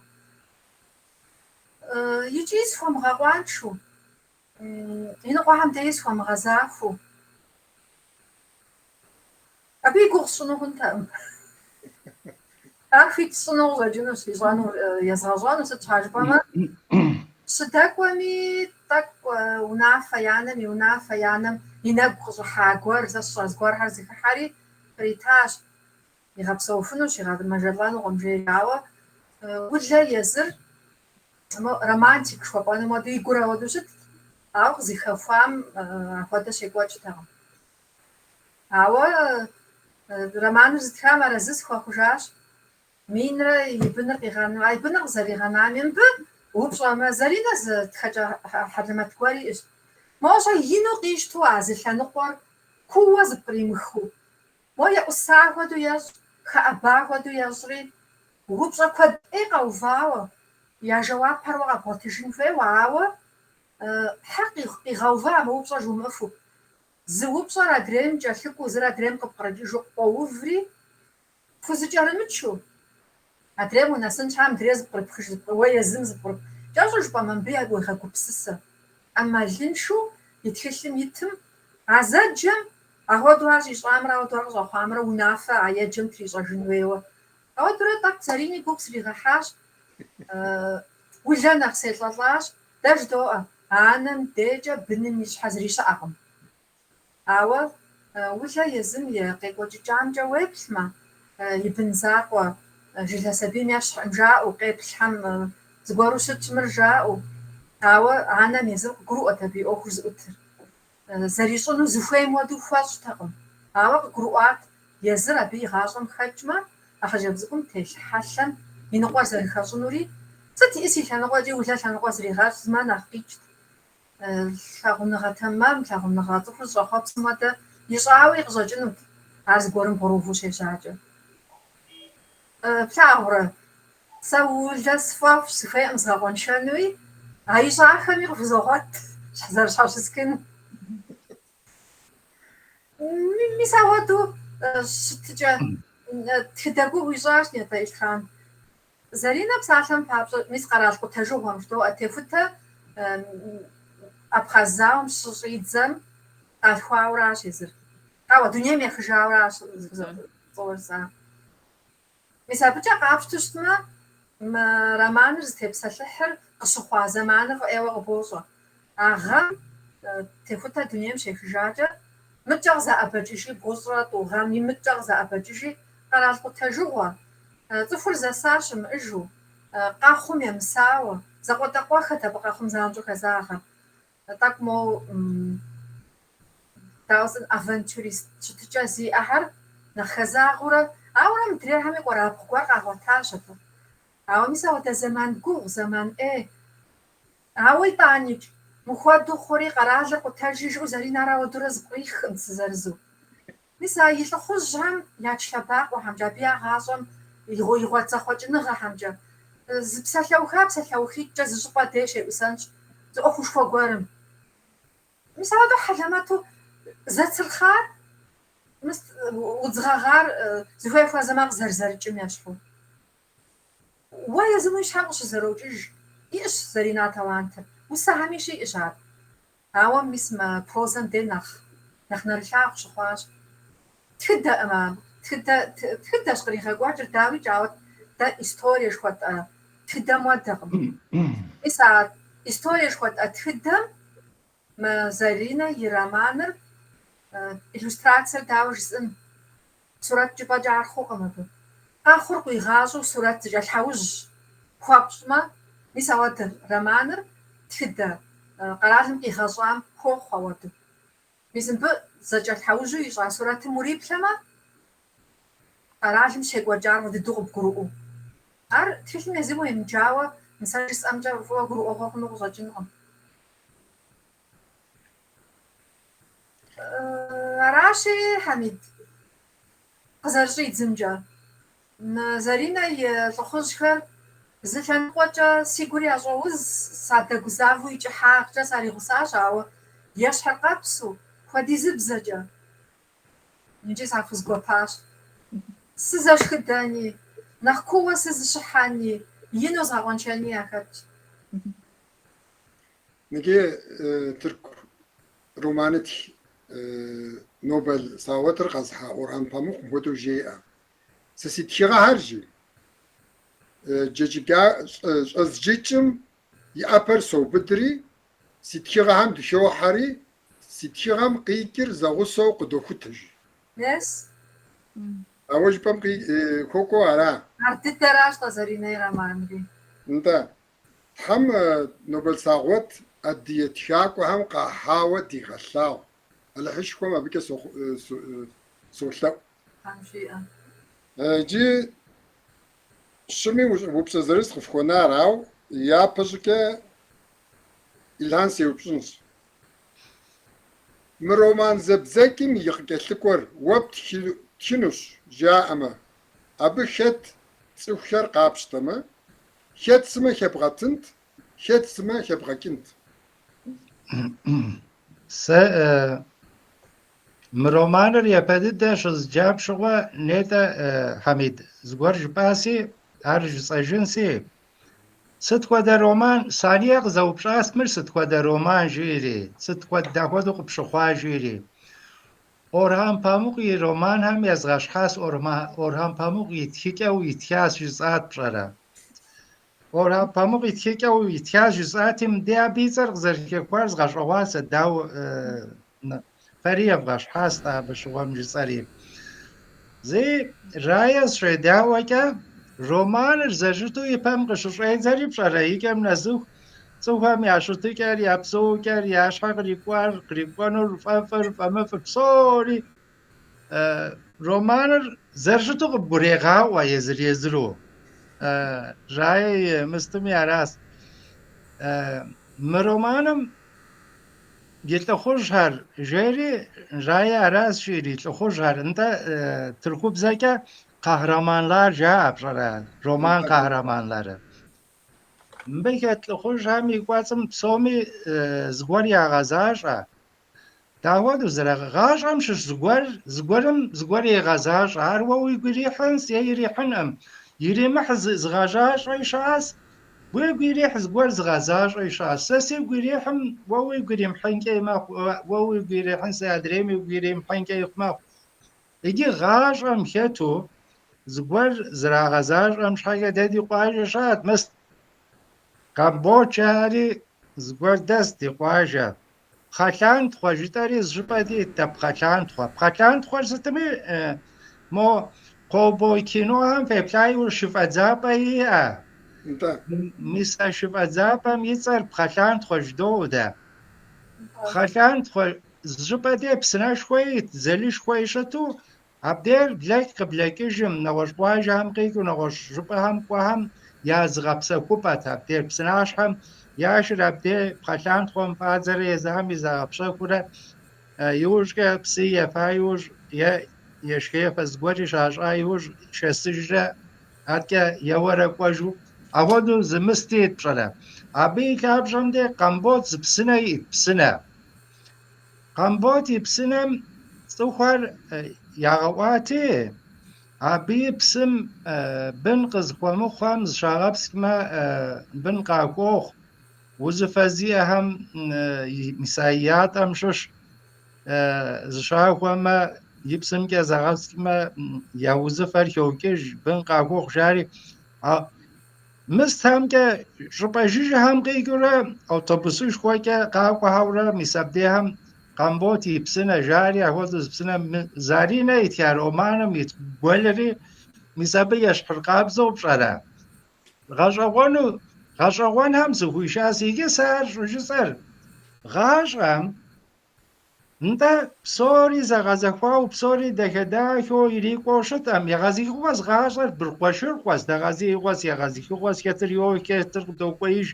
Икӏи схуэмыгъэкъуаншэу, иныкъуэхэм деи схуэмыгъэзахуэу. Абы и гугъу сщӏыну хъунтэкъым. Ар хуит сщӏыну къыщӏэкӏынущ, ищӏэну, езгъэщӏэну, сыт щхьэ жыпӏэмэ, щыдэкӏуэми тӏэкӏу унафэ янэм, и унафэ янэм и нэгу къыщӏыхьа гуэр, сэ сщӏэз гуэрхэр зыхыхьэри къритащ. Игъэпсэуфынущ, игъэмэжэлӏэнукъым жеяуэ. Улэ езыр романтик жыхуэпӏэным хуэдэу и гур ауэдэу щытт, ауэ къызыхэхуам апхуэдэ щекӏуэкӏтэкъым. Ауэ романыр зытхам арэзы схуэхъужащ. Минрэ и быныр къигъэну, и быныр къызэригъэнами, мыбы упщӏэмэ, Заринэ зы тхэкӏэ хьэлэмэт гуэри иӏыщ. Моуэ щӏэ ину къищту а зы лъэныкъуэр куууэ зыпкъримыхыу. Моуэ еӏуса хуэдэу ещӏ, хэӏэба хуэдэу ещӏри, упщӏэ куэд ӏей къэувауэ, я жэуапыр уэ къэбгъуэтыжын хуейуэ, ауэ хьэ къигъэува мы упщӏэр жумыӏыфу. Зы упщӏэр адрейм кӏэлъыкӏуу, зыр адрейм къыпкърыкӏыжу къыпкъуэуври, фхузэкӏэрымычу. Адрейм унэсын щхьа мыдрей зыпкърыпхыж, уэ езым кӏэщӏу жыпӏэмэ, мыбы уегъэгупсысэ. Ӏэмалыншэу и тхылъым итым, а зэджэм ахуэдэу ар щӏищӏамрэ, ахуэдэу ар къыщӏэхъуамрэ унафэ а еджэм трищӏэжын хуейуэ. Ауэдурэ тӏэкӏу Зарини гугъу сригъэхьащ, улэ нэхъ селӏэлӏащ. Дэ жыдоӏэ, анэм дейкӏэ быным и щхьэ зыри щыӏэкъым. Ауэ улэ езым и къекӏуэкӏыкӏамкӏэ уеплъмэ, и бын закъуэ жылэ сабийм ещхьым жаӏэу, къеплъхьэм зыгуэру щытщӏымыр жаӏэу, ауэ анэм езым къыгурыӏуэт абы и ӏуэхур зыӏутыр. Зэрищӏыну зыхуейм хуэдэу хуэщӏтэкъым. Ауэ къыгурыӏуат, езыр абы и гъащӏэм хэкӏмэ, а хъыджэбз цӏыкӏум телъ хьэлъэм и ныкъуэр зэрыхэщӏынури, сыт иӏыс и лъэныкъуэкӏи улэ лъэныкъуэ зригъэщӏмэ нэхъ къикӏт. Лъагъуныгъэ тэмэм, лъагъуныгъэ цӏыхур зыщӏэхъуэпсым хуэдэ ищӏауи къыщӏэкӏынут, ар зыгуэрым бгъурыуву щежьакӏэ. Плъагъурэ, сэ улэ сфӏэфӏщ, сыхуейӏым згъэкъуэншэнуи, а ищӏахэми къыхузогъуэт зэрыщхьэщыскын. Мис ауэдэу щытыкӏэ тхыдэ гугъу ищӏащ Нетӏэ Илъхъам. Заринэ псалъэм папщӏэ, мис къэрал къутэжыгъуэм жыдоӏэ, техутэ Абхъаз-зауэм щыщӏидзэм къалъхуауращ езыр. Ауэ дунейм ехыжауращ зыщӏэза. Мис абыкӏэ къапщтэу щытмэ, мы романыр зытепсэлъыхьыр къыщыхъуа зэманыр фӀейуэ къыбощӀэ. А гъэм техутэ дунейм щехыжакӀэ мыкӀэ къызэӀэбэкӀыжи, бгъущӀрэ тӀу гъэм имыкӀэ къызэӀэбэкӀыжи, къэрал къутэжыгъуэ, цӀыхур зэсар щымыӀыжу, къэхъум емысауэ, зэкъуэтэкъуэхэт абы къэхъум занщӀэу хэзагъэр. Так моу авантюрист щытыкӀэ зиӀэхэр нэхъ хэзагъыурэ, ауэрэ мыдрейхьэми къуэрабгъу гуэр къагъуэтащ абы. Ауэ мис ауэдэ зэман гугъу, зэман Ӏей. Ауэ итӀаникӀ, мыхуэду хъури къэралыр къутэжи жыӀэу Заринэ ауэдурэ зыкърихкъым сызэрызу. Мис а и лӀыхъужьхэм ядж лъэбакъуэхьэмкӀэ, абы я гъащӀэм игъуэцӀэхъуэкӀыныгъэхьэмкӀэ, зы псалъэуха псалъэухитӀкӀэ зы щӀыпӀэ деж щеӀусэнщ зы Ӏуэхушхуэ гуэрым. Мис ауэдэу хьэлэмэту зэцырхъар, мис удзгъэгъар зыхуей хуэзэмэ къызэрызэрыкӀым ещхьу. Уэ езым уи щхьэм къыщызэрокӀыж. ИӀэщ Заринэ талантыр. Усэхьэми щиӀэщ ар. Ауэ мис прозэм де нэхъ нэрылъагъу щыхъуащ. Тхыдэкъым, тхыдэщ къригъэкӀуэкӀыр, дауи кӀауэ дэ историе жыхуэтӀэ тхыдэм уэдэкъым. Мис а историе жыхуэтӀэ тхыдэм Заринэ и романыр иллюстрациер дауэ жысӀэн, сурэт кӀыпӀэкӀэ ар хъукъым абы. Къэхъур къуигъащӀэу сурэт зыкӀэлъхьэужьщ. ХуэпщӀмэ, мис ауэдэ романыр тхыдэ къэралым къигъэщӀам хуохъу ауэду. Мис мыбы зэкӀэлъхьэужьу ищӀа сурэтым уриплъэмэ, къэралым щекӀуэкӀар дыдэу къыбгурыӀуэу. Ар тхылъым езым уемыджауэ, мис ар жысӀэмкӀэ фӀыуэ гурыӀуэгъуэ хъуну къыщӀэкӀынкъым. Аращи, Хьэмид, къызэрыщӀидзымкӀэ, Заринэ и лӀыхъужьхэр зы лъэныкъуэкӀэ си гур ящӀэуз, садэгузавэу и кӀыхьагъкӀэ саригъусащ, ауэ ещхьыр къэпсу, хуэдизыбзэкӀэ. Иджы сахузгуэпащ. Сызэшхыдэни, нэхъ куууэ сызыщыхьэни, ину згъэгъуэншэни яхэтщ. Нэгэ Тырку романит Нобел сауэтыр къэзыхьа Орхан Памукъ мыхуэдэу жеӏэ. Сэ си тхыгъэхэр жи щӏэзджыкӏым и ӏэпэр собыдри, си тхыгъэхэм дыхеухьэри, си тхыгъэм къикӏыр зэгъусэу къыдохутэ жи. Yes. Ауэ жыпӏэм хуокӏуэ ара. Ар дыдэращ Заринэ и романри. НтӀэ, Тхьэм Нобел сагъуэт ӏэдие тхакӏуэхэм къахьауэ дигъэлъагъу. Алыхьышхуэм абыкӏэ солъэӏу. Тхьэм жиӏэ. Иджы щыми упщӏэ зырыз къыфхуэнарау, япэ щӏыкӏэ Илъэн сеупщӏынщ. Мы роман зэбзэкӏым и къыкӏэлъыкӏуэр уэ птхынущ жаӏэмэ, абы хэт цӏыхухэр къапщтэмэ, хэт сымэ хебгъэтынт, хэт сымэ хебгъэкӏынт. Сэ мы романыр япэ дыдэ щызджа пщыгъуэ нетӏэ Хьэмид, зыгуэр жыпӏаси ар жысӏэжынси. Сыт хуэдэ роман, Салье къызэупщӏастмыр сыт хуэдэ роман жиӏэри, сыт дахуэдэу къыпщыхъуа жиӏэри. Орхан Памукъ и романхэм езгъэщхьащ Орхан Памукъ и тхыкӏэу итхащ жысӏат пщӏэрэ. Орхан Памукъ и тхыкӏэу итхащ жысӏати, мыдэ абы и цӏэр къызэрытехуар згъэщӏэгъуа сэ дауэ фэри евгъэщхьащ абы щыгъуэм жысӏэри. Зи Рая зыщӏедаӏуэкӏэ, романыр зэжьыту ипэм къыщыщӏедзэри пщӏэрэ, икӏэм нэзыху цӏыхухэм я щытыкӏэр, я псэукӏэр, я щхьэ кърикӏуэнур, фӏэфӏыр, фӏэмыфӏыр псори романыр зэжьыту къыбгурегъауӏуэ езыр-езыру. Рая и мыстым яращ. Мы романым и лӏыхъужьхэр жери Рая аращ жиӏэри, лӏыхъужьхэр. НтӀэ тыркубзэкӏэ кхъэхьрэманлар жаӏэ пщӏэрэ, роман кхъэхьрэманлары. Мыбы хэт лӏыхъужьхэм и кӏуэцӏым псоми зыгуэр ягъэзащӏэ. Дахуэдэу зэрыгъащӏэм щыщ зыгуэрым зыгуэр егъэзащӏэ. Ар уэ уигу ирихьынщ е ирихьынӏым. Иримыхь зыгъэжащӏэи щыӏэщ, уигу ирихь зыгуэр зыгъэзащӏэи щыӏэщ. Сэ сигу ирихьым уэ уигу иримыхьынкӏэ мэхъу, уэ уигу ирихьын сэ адрейм уигу иримыхьынкӏэ ихъу мэхъу. Иджы гъащӏэм хэту зыгуэр зрагъэзащӏэм щхьэкӏэ дэ ди къуажэ щыӏэт. Камбоджари згуэрдэс ди къуажэ. Пхъэлъантхъуэ жытӏэри зыщӏыпӏэ диӏэт пхъэлъантхъуэ. Пхъэлъантхъуэр сытми мо къобой кинохэм феплъайуэ шыфӏэдзапӏэ иӏэ. انت Мис а шыфӏэдзапӏэм и цӏэр пхъэлъантхъуэ жыдоӏу дэ. Пхъэлъантхъуэ зыщӏыпӏэ де псынэшхуэ ит, дзэлышхуэ ищӏыту, абдеж блэкӏ къыблэкӏыжым, нэгъуэщӏ къуажэхэм къикӏыу, нэгъуэщӏ жыпӏэхэм кӏуэхэм я зыгъэпсэхупӏэт абдеж псынащхьэм яшыр абдеж пхъэлъантхъуэм пӏадзэрэ езыхэм и загъэпщэхурэ иужькӏэ псы ефа иужь е ешхеефэ зыгуэркӏи щащӏа иужь шэсыжрэ аткӏэ еуэрэ кӏуэжу ахуэдэу зымысти ит пщӏэрэ. Абы и лъапщӏэм де Камбодж зы псынэ иӏэт, псынэ. Камбодж и псынэм цӏыхухэр ягъэӏуати, абы и псым бын къызыхуэмыхъуэм зыщагъэпскӏмэ, бын къахуохъу. Узыфэ зиӏэхэм мис а ятӏэм щыщ зыщахуэмэ, и псымкӏэ загъэпскӏмэ, я узыфэр хеукӏыж, бын къахуохъу жари. Мыстхэмкӏэ щӏыпӏэ жыжьэхэм къикӏыурэ автобусышхуэкӏэ къакӏуэхэурэ мис абдехэм Камбодж и псынэ жари, ахуэдэу зы псынэ Заринэ ит я романым ит гуэлри мис абы ещхьыркъабзэу пщӏэрэ. Гъэщӏэгъуэнхэм сыхуишащ, икӏи сэ ар щӏыжысӏэр. Гъащӏэм нтӏэ псори зэгъэзэхуауэ, псори дахэдахэу ирикӏуэу щытӏэм, егъэзыхыгъуэс гъащӏэр быркъуэшыркъуэс, дэгъэзеигъуэс, егъэзыхыгъуэс, хетыр йоуэ, хетыр къыдокӏуеиж,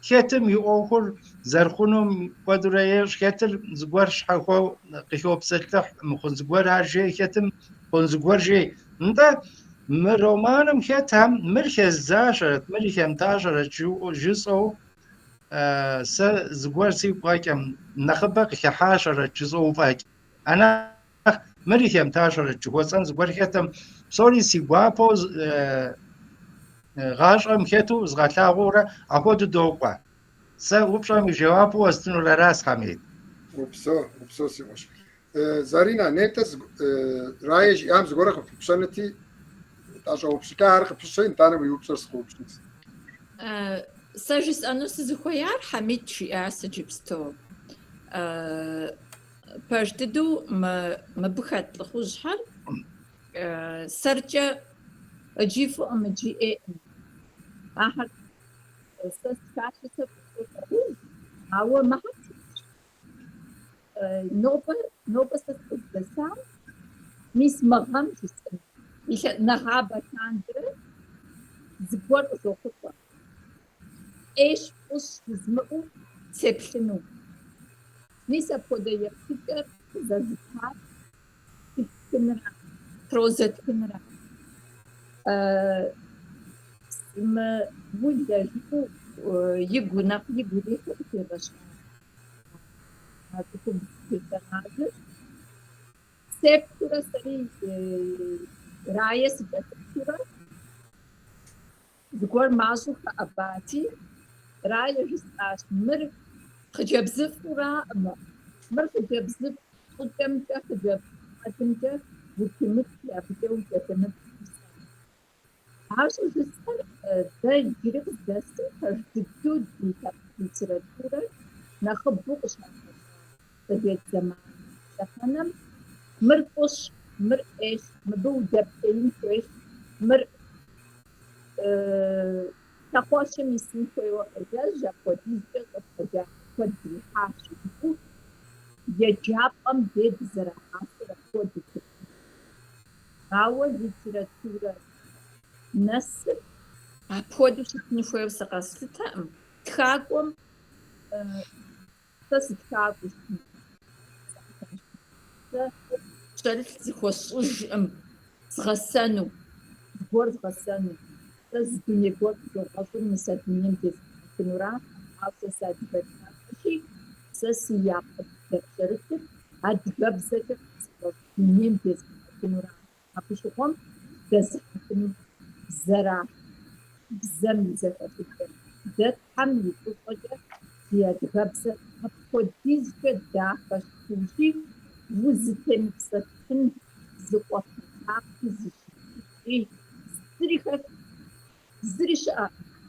хетым и ӏуэхур зэрыхъунум куэдурэ ещӏ, хетыр зыгуэр щхьэхуэу къыхеупсэлъыхь, мыхъун зыгуэр ар жей, хетым хъун зыгуэр жей. Нтӏэ мы романым хетхэм мыр хеззащэрэт, мыр ихемытащэрэт жысӏэу сэ зыгуэр сигу къэкӏым, нэхъыбэ къыхихьащэрэт жысӏэу фӏэкӏ. Анахь мыр ихемытащэрэт жыхуэцӏэн зыгуэр хетхэм псори си гуапэу гъащӏэм хету згъэлъагъуэурэ ахуэду докӏуэ. Сэ упщӏэм и жэуапу уэстынур аращ Хамид. وبسو سيموش زارينا نيتس رايج ام زغورا خفشنتي تاشا وبشكار خفشين تانا ويوبشر سخوبشنس Сэ жысӏэну сызыхуеяр Хьэмид жиӏащ иджыпсту. Пэж дыдэу мыбы хэт лӏыхъужьхьэр сэркӏэ ыджы фӏыӏым, ыджы ӏеӏым. Ахьэр сэ схащи сэ фӏыуэ, ауэ мэхьэт нобэ сэ сыкъыздэсам, мис мыгъэм жысӏым. Нэгъабэ лъандэрэ зыгуэр къызохъулӏэ. Ӏеищ фӏыщ жызмыӏэу сеплъыну. Мис апхуэдэ епсыкӏэр зэзытар тхынрэ, прозэ тхынрэ. Улэжьыӏэу игу ирихьу къытегъэщӏа цӏыхубз персонажыр сеплъурэ сэри Рае сыкӏэлъыплъурэ зыгуэр мащӏэу хэӏэбати, Рае жысӏащ: мыр хъыджэбзыфӏураӏымэ, мыр хъыджэбзыфӏ щӏыкӏэмкӏэ, хъыджэбз щӏыпӏэкӏэмкӏэ утимыт, абыкӏэ утетымыт. Ащӏэ жысӏэр дэ иджыри къыздэсым пэж дыдэу ди литературэр нэхъыбэу къыщагъэщӏа совет зэманым лъэхъэнэм мыр фӏыщ, мыр ӏейщ, мыбы удэптеин хуейщ, мыр лъэхъуэщым исын хуейуэ къелэжь, апхуэдизкӏэ къыпхуэджа куэд зрихьащ жыпӏэу, еджапӏэм де дызэрахьасэр апхуэдэт. Ауэ литературэ нэсыр апхуэдэу щытын хуейуэ сыкъэслъытэӏым. Тхакӏуэм сэ сытхакӏуэщ. Сэ щэрылъ зыхуэсщӏыжӏым згъэсэну, зыгуэр згъэсэну. Сэ зы дуней гуэр къызогъэщӏыр мы сэ дунейм дезгъэхынура, ауэ сэ адыгэ лъапӏэщи, сэ си япэ щэрылъыр адыгэбзэкӏэ дунейм дезгъэхынура. Абы щыгъуэм дэзыхьэхыну бзэра, бзэм и зэхэлъыкъуэр. Дэ Тхьэм и фӏыщӏэкӏэ ди адыгэбзэр апхуэдизкӏэ дахэ щытыжи, узытемыпсэлъын, зыкъуэфэ папи, зыщытыкӏи, зыри щыӏэ.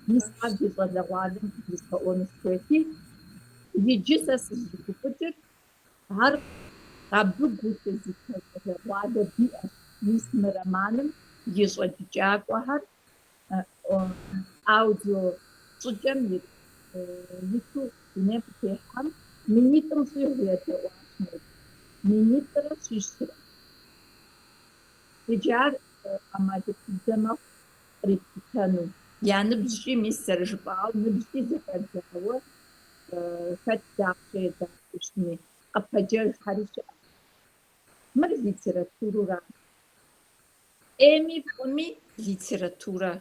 mis abi zalağadım biz onu söyledi. Yicisa sizliktir. Har Rabbi gutezikler vade bir mis meramanım yişacak var. Audio çocam yitu ne peham minitım söylüyordu o aşkı. Minitra şişti. Ricar amacı demek rikitanu. Yani bir şey misal jbal, bir şey zekârcâva, hatta şey da işte apacer harika. Mar literatura. Emi mi literatura.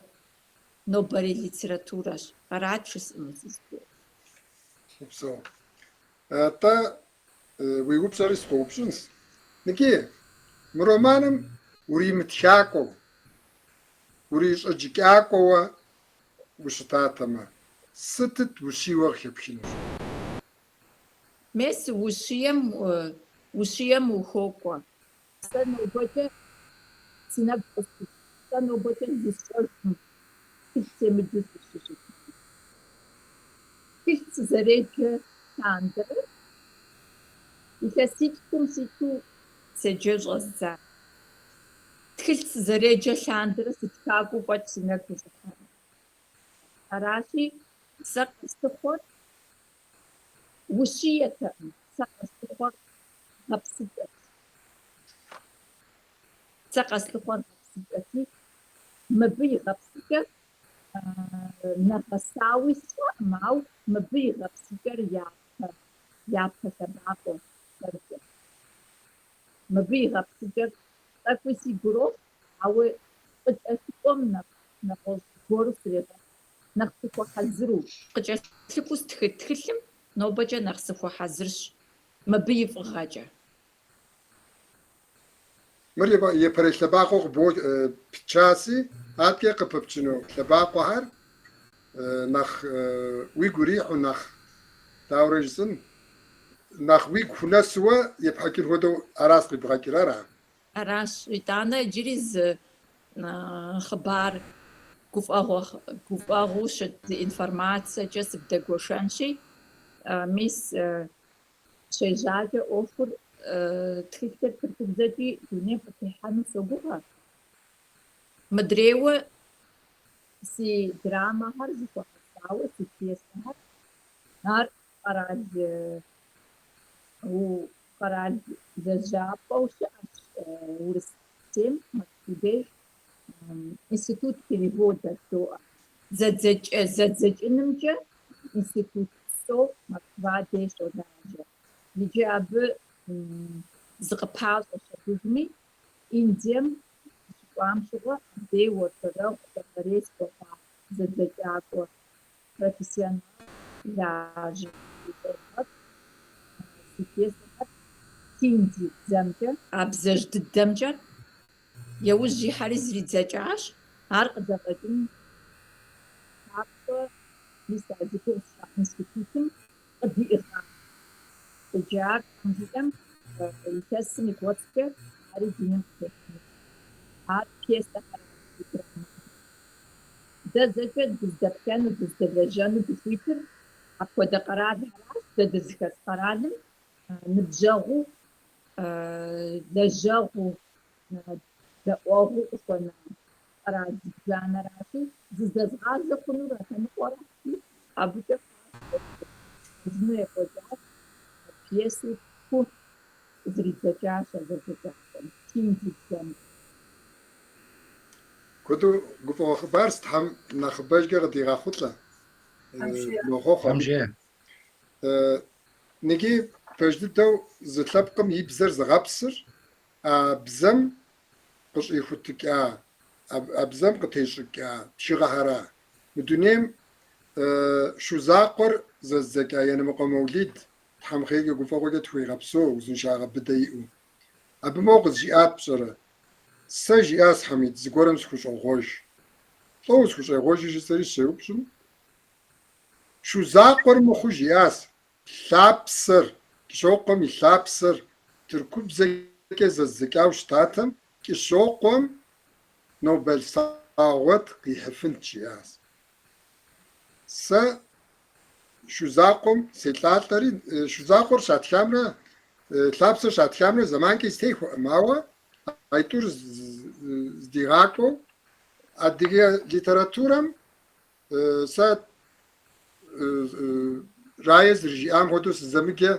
Nobody literatura. Arachis imiziste. Все. Это вы выписали options. Ники, мы романом урим тхяков, уриш аджикякова, вышататама. Сытыт ушивар хепхинов. Mes ушием ухокwa. Sanobote sinabosти. Sanobote distortion. Sistemi düzüşü. Hiç zarece tandır. İşte situ secezza. Hiç zarece tandır sitkagu başına kuzakar. Arashi sakıstı وشية سقط هبسدت سقط هبسدتي مبي غبسكر نغساوي سواء معو مبي غبسكر يا تبعكو مبي غبسكر تكوي سيجروس أو قد أسكم نغوص غورس ريبا نغسكو حزرو قد أسكو استخدخلم نوبجة نغسخو حزرش مبي فغاجة مريبا يبرش لباقو بو بتشاسي هاتكي قببتشنو لباقو هر نخ ويقريح ونخ تاورجسن نخ ويق فنسوا يبحكي الهدو أراس ببغاكي رارا أراش إتانا جريز خبار كوف شد إنفورماتسا جس بدقوشانشي ميس شجاعة أوفر تخيل تبدأي دنيا فتحان سوبها مدريوة سي دراما هرزي فحصاوة سي بيسها نار قراج وقراج زجابة وشاش ورستيم مكتوبة إنستيتوت перевода то زج إنمجة إنستيتوت سو مكتوبة شو داجة يجي أب زقباز وشدوزمي إنديم شوام شغل دي وتراو تدريس بقى زجاجة بروفيسيونال لاج سياسة تيندي زمجة أبزج الدمجة يوجي حارس ريتزاجاش عرق دقيقين عقب لسازيكو إنستيتوتم قد يقرأ الجار عندهم يتسم يتوسكر على دينهم هاد بيسة ده زجد بزدكان وبزدلجان وبتويتر أكو ده قرار هلاش ده ذكر قرارهم نبجاغو دجاغو ده أوغو أصلا قرار زجانا راسي ززغاز كنو راسي وراسي أبوك زنو يقول пьесы по зрителяша зрителям тимдикам كنتو قفوا خبار ستحم نخباش قاعد يغاخطلا نوخو خمجة نجي فجدتو زتلبقم يبزر زغابسر بزم قش يخوتك أبزم قتيشك شغهرا مدونيم شو زاقر زكا يعني مقام مولد حمخيجي قفوا قد توي غبسو وزن شاغ بدايقو أبي موقع جيات بصرة سجي أس حميد زقورم سخوش أغوش طو سخوش أغوش يجسري سيو بسو شو زاقر مخوش ياس لابسر كشوقم يلابسر تركب زكا زكاو شتاتم كشوقم نوبل ساوت قيحفن تشياس Сэ шузакъуэм селъалӀэри, шузакъуэр щатхамрэ, лъапсэр щатхамрэ зэманкӀэ стехуэкъым, ауэ а тӀур здигъакӀуэу адыгэ литературэм сэ рае зэрыжиӀам хуэдэу сызэмыджэ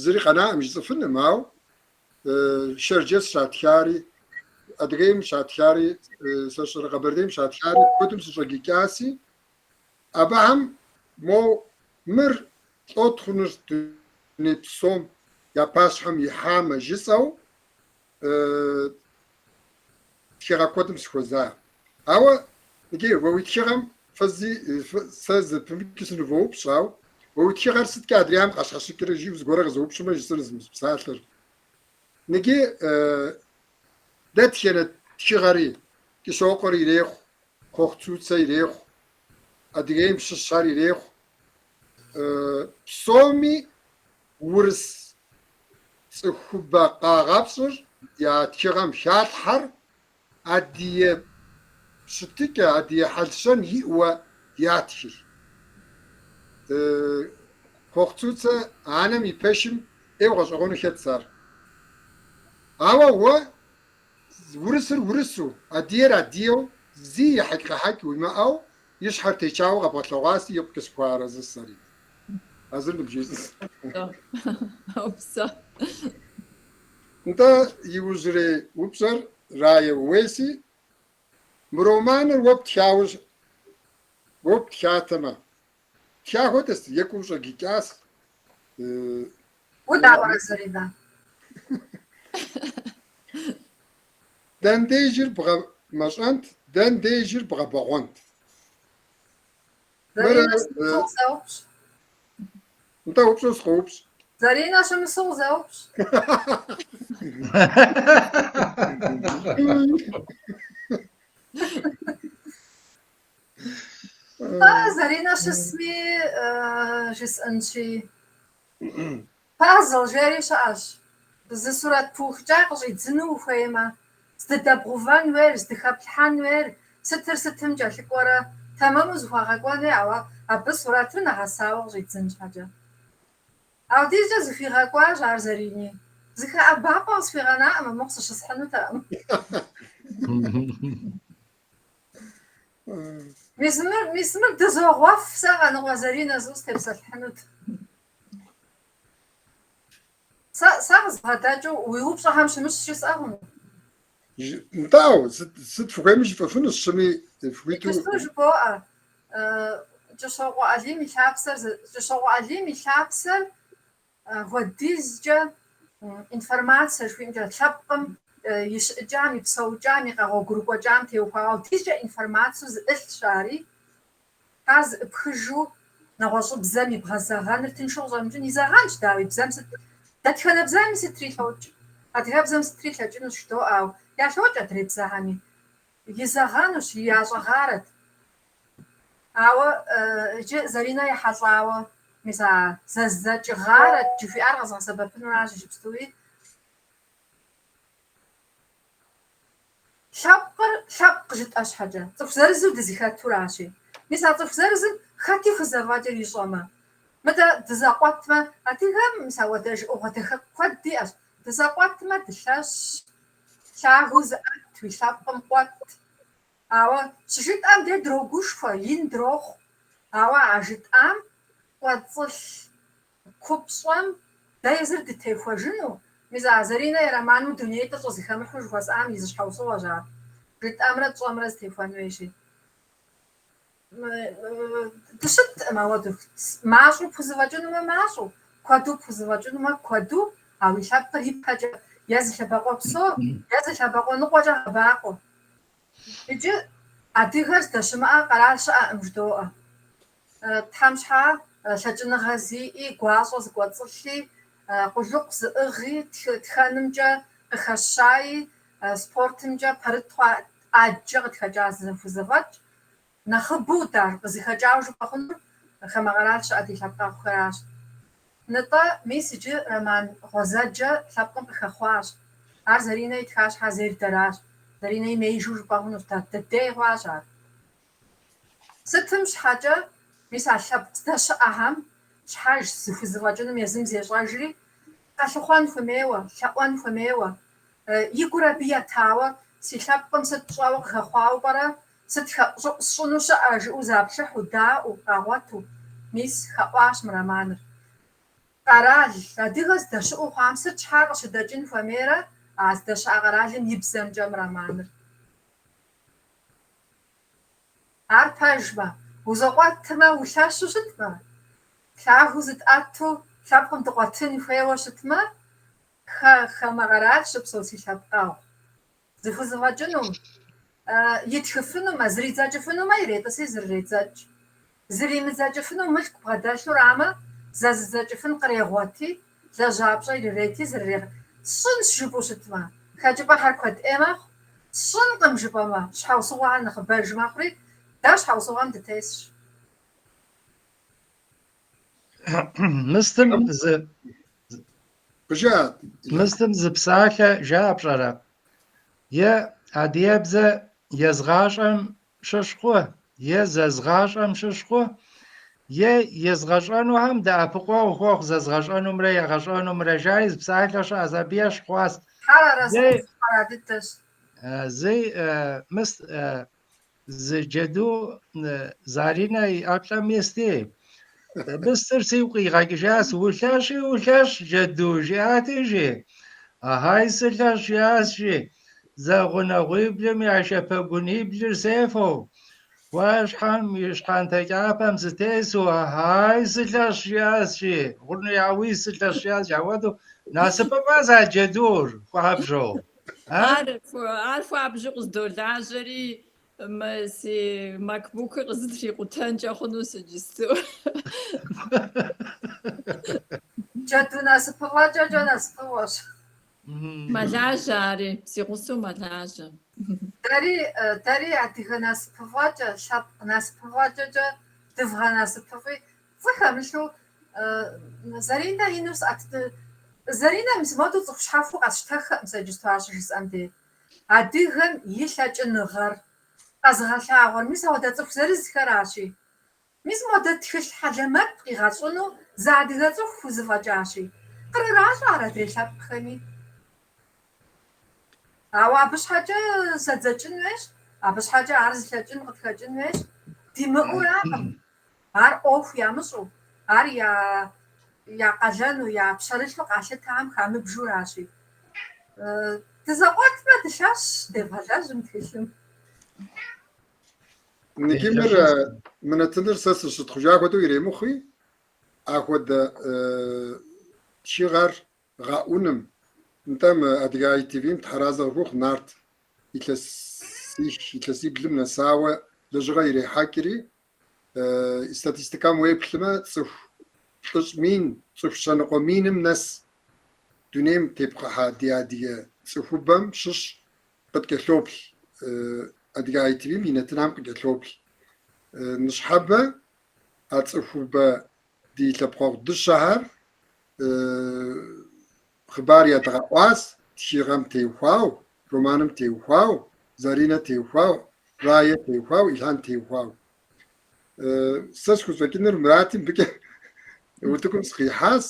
зыри къэнакъым жысӀыфыным, ауэ Шэрджэс щатхари, Адыгейм щатхари, Сащэрэ Къэбэрдейм щатхари куэдым сыщӀэгъэкӀаси, абыхэм мо мыр лӀот хъунущ дуней псом я пащхьэм ихьамэ жысӀэу тхыгъэ куэдым сыхуэзащ. Ауэ иджы уэ уи тхыгъэм фэзи сэ зэпымыкӀыу сыновоупщӀ, ауэ уэ уи тхыгъэр сыткӀэ адрейм къащхьэщыкӀрэ жиӀэу зыгуэрэ къызэупщӀмэ жысӀэр зымыпсалъэр. Ныгъи дэ тхенэ тхыгъэри Кӏыщокъуэр ирехъу, Кхъуэхъуцуцэ ирехъу, Адыгейм щыщхьэр ирехъу. Псоми урыс цӏыхубэ къагъэпщӏыр я тхыгъэм халъхьэр адие щытыкӏэ, адие хьэлщэн иӏуэ ятхыр. Кхъуэхъуцуцэ анэм и пэшым ӏейуэ гъэщӏэгъуэну хэтщ ар. Ауэ уэ урысыр урысу, адиер адиеу, зи ехьэкӏ-къэхьэкӏ уимыӏэу, и щхьэр течауэ къэбгъэлъэгъуаси икъу къысхуарэзысэри. Азыр ныбжесӏыс. Опсо. НтӀэ иужьрей упщӏэр Рая Уэси, мы романыр уэ птхатэмэ, тха хуэдэс екӏуу ущӏэгъэкӏащ. Удауэрэ Заринэ? Дэн дежыр бгъэмэщӏэнт, дэн дежыр бгъэбэгъуэнт. Заринэ щымысэу узэупщӏ. НтӀэ упщӏэу сыкъоупщӏ. Заринэ щымысэу узэупщӏ. Заринэ щысми жысӏэнщи, пазл жери щыӏэщ. Зы сурэт пыухыкӏэ къыщӏидзыну ухуеймэ, здыдэбгъувэн хуейр, здыхэплъхьэн хуейр, сытыр сытым кӏэлъыкӏуэрэ тэмэму зыхуагъэкӏуэнуи, ауэ абы сурэтыр нэгъэсауэ къыщӏидзын щхьэкӏэ. Ауэ дежкӏэ зыхуигъэкӏуащ ар Зарини. Зыхэӏэбапӏэ къысхуигъэнакъым, мыгъу сыщысхьынутэкъым. Мис мыр дызогъуэф сэ къэныгъуэ Заринэ зыу степсэлъхьынут. Сэ къызбгъэдэкӏыу уи упщӏэхэм щымыщ жысӏэ хъуну. НтӀэу, сыт фыхуейми жыфӏэфынущ, щыми фхуиту. Иджысту жыпӏоӏэ, Кӏыщокъуэ Ӏэлийм и лъапсэр хуэдизкӏэ информацие жыхуиӏэмкӏэ лъэпкъым и щыӏэкӏам, и псэукӏам, и къэгъуэгурыкӏуэкӏам теухуауэ дизкӏэ информацию зыӏылъщ ари. Ар зыӏыпхыжу нэгъуэщӏыбзэм и бгъэзэгъэныр тыншу къыщӏэмыкӏын, и зэгъэнщ дауи бзэм сыт, дэтхэнэ бзэми сыт трилъэукӏ, адыгэбзэм сыт трилъэкӏынущ жыдоӏэу, ялъокӏ адрей бзэхьэми. И зэгъэнущ, и ящӏэгъарэт. Ауэ иджы Заринэ ехьэлӏауэ, мис а зэзэкӏыгъарэт жыхуиӏар къэзгъэсэбэпынущ иджыпстуи. Лъэпкъ жытӏэ щхьэкӏэ, цӏыху зырызу дызыхэтуращи. Мис а цӏыху зырызым хэти хузэфӏэкӏыр ищӏэмэ. Мыдэ дызэкъуэтмэ, адыгэм мис ауэдэ жыӏыгъуэ дахэ куэд диӏэщ. Дызэкъуэтмэ дылъэщ, лъагэу зыӏэт, уи лъэпкъым къуэт. Ауэ щыжытӏэм де дрогушхуэ, ин дрохъу. Ауэ а жытӏам кӏуэцӏылъ купщӏэм дэ езыр дытехуэжыну. Мис а Заринэ и романым дуней тӏыщӏэ зыхэмыхьу жыхуэсӏам и зы щхьэусыгъуэщ ар. Жытӏэмрэ тщӏэмрэ зытехуэн хуейщи. Дыщытӏым ауэду. Мащӏэу пхузэфӏэкӏынумэ мащӏэу, куэду пхузэфӏэкӏынумэ куэду, ауэ и лъэпкъыр ипэкӏэ е зылъэбэкъуэ псо, е зылъэбэкъуэ ныкъуэкӏэ къэбакъуэ. Иджы адыгэр здэщымыӏэ къэрал щыӏэкъым жыдоӏэ. Тхьэм щхьа лъэкӏыныгъэ зиӏи, гуащӏэ зыкӏуэцӏылъи, къулыкъу зыӏыгъи, тхэнымкӏэ къыхэщаи, спортымкӏэ пэрытхъуа ӏаджэ къытхэкӏа зыхузэфӏэкӏ, нэхъыбэу къызыхэкӏауэ жыпӏэ хъунур хамэ къэрал щыӏэ ди лъэпкъахуэращ. НтӀэ мис иджы роман гъуэзэджэ лъэпкъым къыхэхъуащ. Ар Заринэ итха щхьэ зейр дэращ. Заринэ имеижу жыпӏэ хъунущ, дэдей хъуащ ар. Сытым щхьэкӏэ Мис а лъэпкъ здэщыӏэхэм щхьэж зыхузэфӏэкӏыным езым зещӏэжри къэлъыхъуэн хуемейуэ, лъэӏуэн хуемейуэ. Игур абы етауэ си лъэпкъым сыт пщӏэуэ къыхэхъуауэ пӏэрэ, сыт сщӏыну щыӏэ жыӏэу заплъыхьу, даӏуэу, къагъуэту. Мис хэӏуащ мы романыр. Къэрал, адыгэ здэщыӏэу хъуам сыт щхьа къыщыдэкӏын хуэмейрэ, а здэщыӏэ къэралым и бзэмкӏэ мы романыр. Ар пэжмэ, узэкъуэтмэ, улъэщу щытмэ, лъагэу зытӏэту лъэпкъым дыкъуэтын хуейуэ щытмэ, хамэ къэрал щыпсэу си лъэпкъэгъу. Зыхузэфӏэкӏынум, итхыфынумэ, зридзэкӏыфынумэ, иретӏыси зэрыредзэкӏ. Зримыдзэкӏыфыну мылъку бгъэдэлъурамэ, зэзыдзэкӏыфын кърегъуэти, лэжьапщӏэ ирети зэрырех. Сщӏынщ жыпӏэу щытмэ, хэкӏыпӏэхэр куэд ӏей мэхъу. Сщӏынкъым жыпӏэмэ, щхьэусыгъуэхьэр нэхъыбэж мэхъури, дэ щхьэусыгъуэм дытесщ. Мыстым зы псалъэ жаӏэ пщӏэрэ? Е адыебзэ езгъащӏэм щыщхъу, е зэзгъащӏэм щыщхъу, е езгъэщӏэнухэм дэӏэпыкъуэ ухуэхъу, зэзгъэщӏэнумрэ егъэщӏэнумрэ жари зы псалъэ щыӏэщ, абы ещхь хъуащ. Зы зы джэду Заринэ и ӏэплӏэм естей. Мыстыр сигу къигъэкӏыжащ, улъэщ джэду жиӏати жи. Ахьай сылъэщ жиӏащ жи. Зэгъунэгъуиблым я шэпэгуниблыр сефэу, уэщхьэм и щхьэнтэ кӏапэм зытесу, ахьай сылъэщ жиӏащ жи. Гъуну яуи сылъэщ жиӏащ. Ауэдэу насыпыфӏэщ а джэдур хуабжьэу. Ар хуабжьу къыздолажьэри, си макбукыр къызытрикъутэнкӏэ хъуну сыджысту. Джэду насыпыфӏэкӏэкӏэ насыпыфӏэщ. Мэлажьэ ари, си гъусэу мэлажьэ. Дэри адыгэ насыпыфӏэкӏэ, лъэпкъ насыпыфӏэкӏэкӏэ дывгъэнасыпыфӏи цӏыхэмылъу Заринэ ину сӏэту, Заринэ мис модэу цӏыху щхьэхуэу къэсщтэххэӏым сэ иджысту ар щыжысӏэм де. Адыгэм и лъэкӏыныгъэр, къэзыгъэлъагъуэр, мис ауэдэ цӏыху зырызхэращи. Мис модрэ тхылъ хьэлэмэт къигъэщӏыну зы адыгэ цӏыху хузэфӏэкӏащи. Кърыращӏэ ар адрей лъэпкъхэми. Ауэ абы щхьэкӏэ зэдзэкӏын хуейщ, абы щхьэкӏэ ар зылъэкӏын къытхэкӏын хуейщ. Димыӏууракъым. Ар ӏуэху ямыщӏу, ар я къалэну, я пщэрылъу къалъытахэм хамыбжуращи. Дызэкъуэтмэ, дылъэщ, девгъэлэжьым тхылъым. Никимыр мынэтыныр сэ сыщытхъужа хуэдэу иремыхъуи, ахуэдэ щигъэр гъэӏуным. Нтӏэ мы Адыгея ТВ-м тхьэразэ къыхуохъу Нарт илъэсиблым нэсауэ лэжьыгъэ ирехьэкӏри, статистикэм уеплъымэ, цӏыху лӏыщӏ мин, цӏыху щэныкъуэ миным нэс дунейм тепхъыхьа ди адыгэ цӏыхубэм щыщ къыткӏэлъоплъ. Адыгея ТВ-м и нэтынам къыкӏэлъоплъ. Ныщхьэбэ а цӏыхубэ ди лъэпкъэгъу дыщэхэр хъыбар ядгъэӏуащ тхыгъэм теухуау, романым теухуау, Заринэ теухуау, Рая теухуау, Илъхьэн теухуау. Сэ схузэкӏыныр Мурати мыбыкӏэ утыкум сыкъихьащ.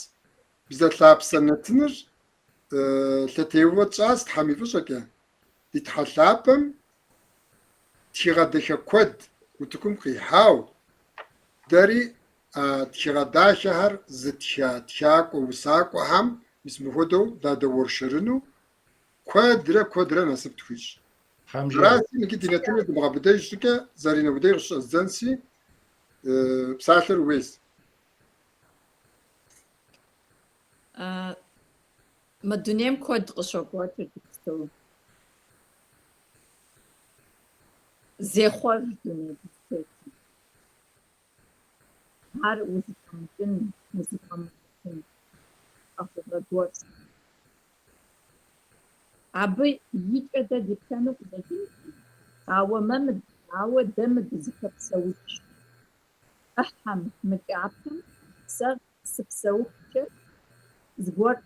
Бзэлъапсэ нэтыныр лъэтеуэ тщӏащ Тхьэм и фӏыщӏэкӏэ. Ди тхьэлъапӏэм тхыгъэ дахэ куэд утыкум къихьау, дэри тхыгъэ дахэхэр зытха тхакӏуэ усакӏуэхьэм мис мыхуэдэу дадэуэршэрыну куэдрэ насып тхуищӏ. Арати ныкъи ди нэтыныр дымыгъэбыдэж щӏыкӏэ Заринэ удей къыщыщӏэздзэнси псалъэр уес. Мы дунейм куэд къыщокӏуэкӏыр дыпсту. Зехъуэж дуней дыпстети. Ар узыфэмыкӏын, къыхуэгъэдуэпс. Абы икӏэ дэ дыптэну къыдэкӏынщи, ауэ дэ мы дызыхэпсэукӏ. Ӏыхьэм, мы кӏапэм сэ сыпсэухкӏэ зыгуэр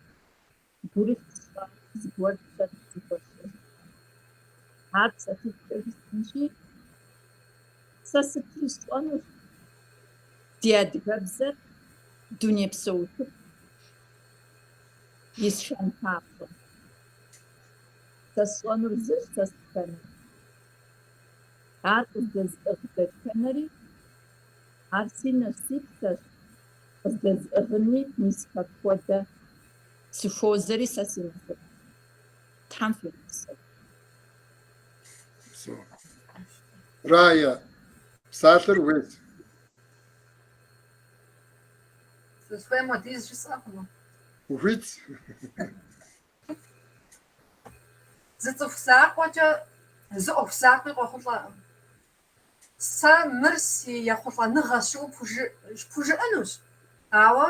гурыф сщӏэ, зыгуэр псэт, зыгуэр щӏы. Ар псэтыфкӏэ жысӏэнщи, сэ сытри сщӏэнущ. ди адыгэбзэр дунейпсо ис шэнтапӏэ. Сэ сщӏэнур зырщ, сэ сфэныр. Ар къыздэзыӏыгъ ар си нэщ си псэщ. Къыздэзыӏыгъыни мис апхуэдэ сыхуозэри сэ си нэсыр. Тхьэм фемысэ. Рая, псалъэр уес. Сыхуейм хуэдиз жысӏэкъым. Ухуит? Зы цӏыху закъуэкӏэ зы ӏуэху закъуи къохъулӏэӏым. Сэ мыр си ехъулӏэныгъэщ щыӏэу пхужыӏэнущ. Ауэ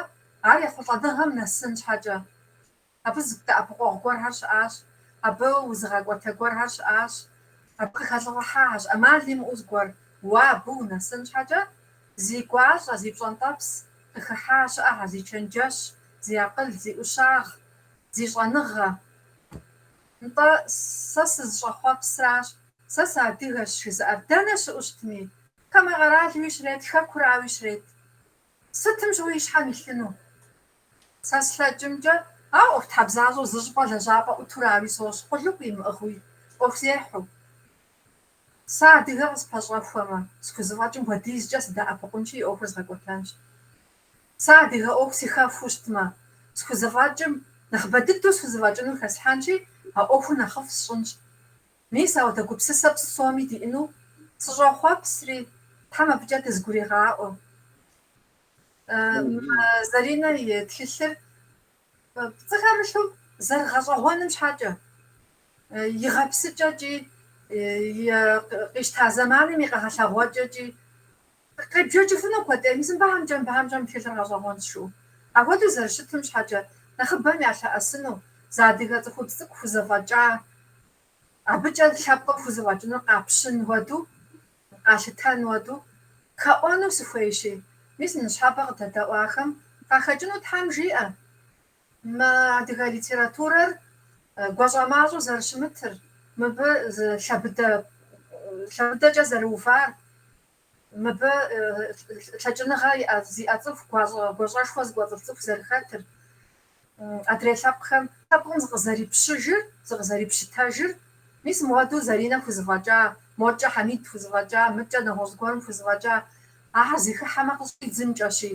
ар ехъулӏэныгъэм нэсын щхьэкӏэ абы зыдэӏэпыкъуэгъу гуэрхэр щыӏащ, абы узыгъэкӏуэтэ гуэрхэр щыӏащ, абы къыхэлъыгъуэхьащ. Ӏэмал имыӏэу зыгуэр уэ абы унэсын щхьэкӏэ зи гуащӏэ, зи пщӏэнтӏэпс къыхыхьа щыӏэ, зи чэнджэщ, зи акъыл, зи ӏущагъ, зи щӏэныгъэ. НтӀэ сэ сызыщӀэхъуэпсращ, сэ сыадыгэщ жызыӏэр. Дэнэ щыӏэу щытми? Камэгъэралуи щрет, хэкурауи щрет. Сытым щыгъуи и щхьэм илъыну? Сэ слъэкӏымкӏэ, ау ӏуэхутхьэбзащӏэу зы щӏыпӏэ лэжьапӏэ ӏутурауи сощ, къулыкъу имыӏыгъуи, ӏуэху зехьу. Сэ адыгэ къыспэщӏэхуэмэ, схузэфӏэкӏым хуэдизкӏэ сыдэӏэпыкъунщи, и ӏуэхур згъэкӏуэтэнщ. Сэ адыгэ ӏуэху си хэфу щытмэ, схузэфӏэкӏым нэхъыбэ дыдэу схузэфӏэкӏыну хэсхьэнщи, а ӏуэхур нэхъыфӏ сщӏынщ. Мис ауэдэ гупсысэ псоми диӏыну сыщӏэхъуэпсри, Тхьэм абыкӏэ дызгуригъаӏуэ. Заринэ и тхылъыр пцӏыхэмылъу зэрыгъэщӏэгъуэным щхьэкӏэ, игъэпсыкӏэкӏи, къищта зэманым и къэгъэлъэгъуэкӏэкӏи къебжэкӏыфыну куэдӏей, мис мыбыхьэмкӏэ мы тхылъыр гъэщӏэгъуэн сшыӏэу. Апхуэдэу зэрыщытым щхьэкӏэ нэхъыбэм ялъэӏэсыну, зы адыгэ цӏыхубз цӏыкӏу хузэфӏэкӏа, абыкӏэ лъэпкъым хузэфӏэкӏынур къапщын хуэдэу, къалъытэн хуэдэу хэӏуэну сыхуейщи. Мис ныщхьэбэ къыдэдэӏуахэм къахэкӏыну Тхьэм жиӏэ. Мы адыгэ литературэр гуащӏэмащӏэу зэрыщымытыр, мыбы лъэбыдэкӏэ зэрыувар, мыбы лъэкӏыныгъэ зиӏэ цӏыху, гуащӏэшхуэ зыгуэцӏылh цӏыху зэрыхэтыр, адрей лъэпкъхэм зыкъызэрипщыжыр, зыкъызэрипщытэжыр, мис мыуэду Заринэ хузэфӏэкӏа, моткӏэ Хьэмид хузэфӏэкӏа, мыкӏэ нэгъуэщӏ зыгуэрым хузэфӏэкӏа, ахьэр зихыхьэмэ къыщӏидзынкӏэщи.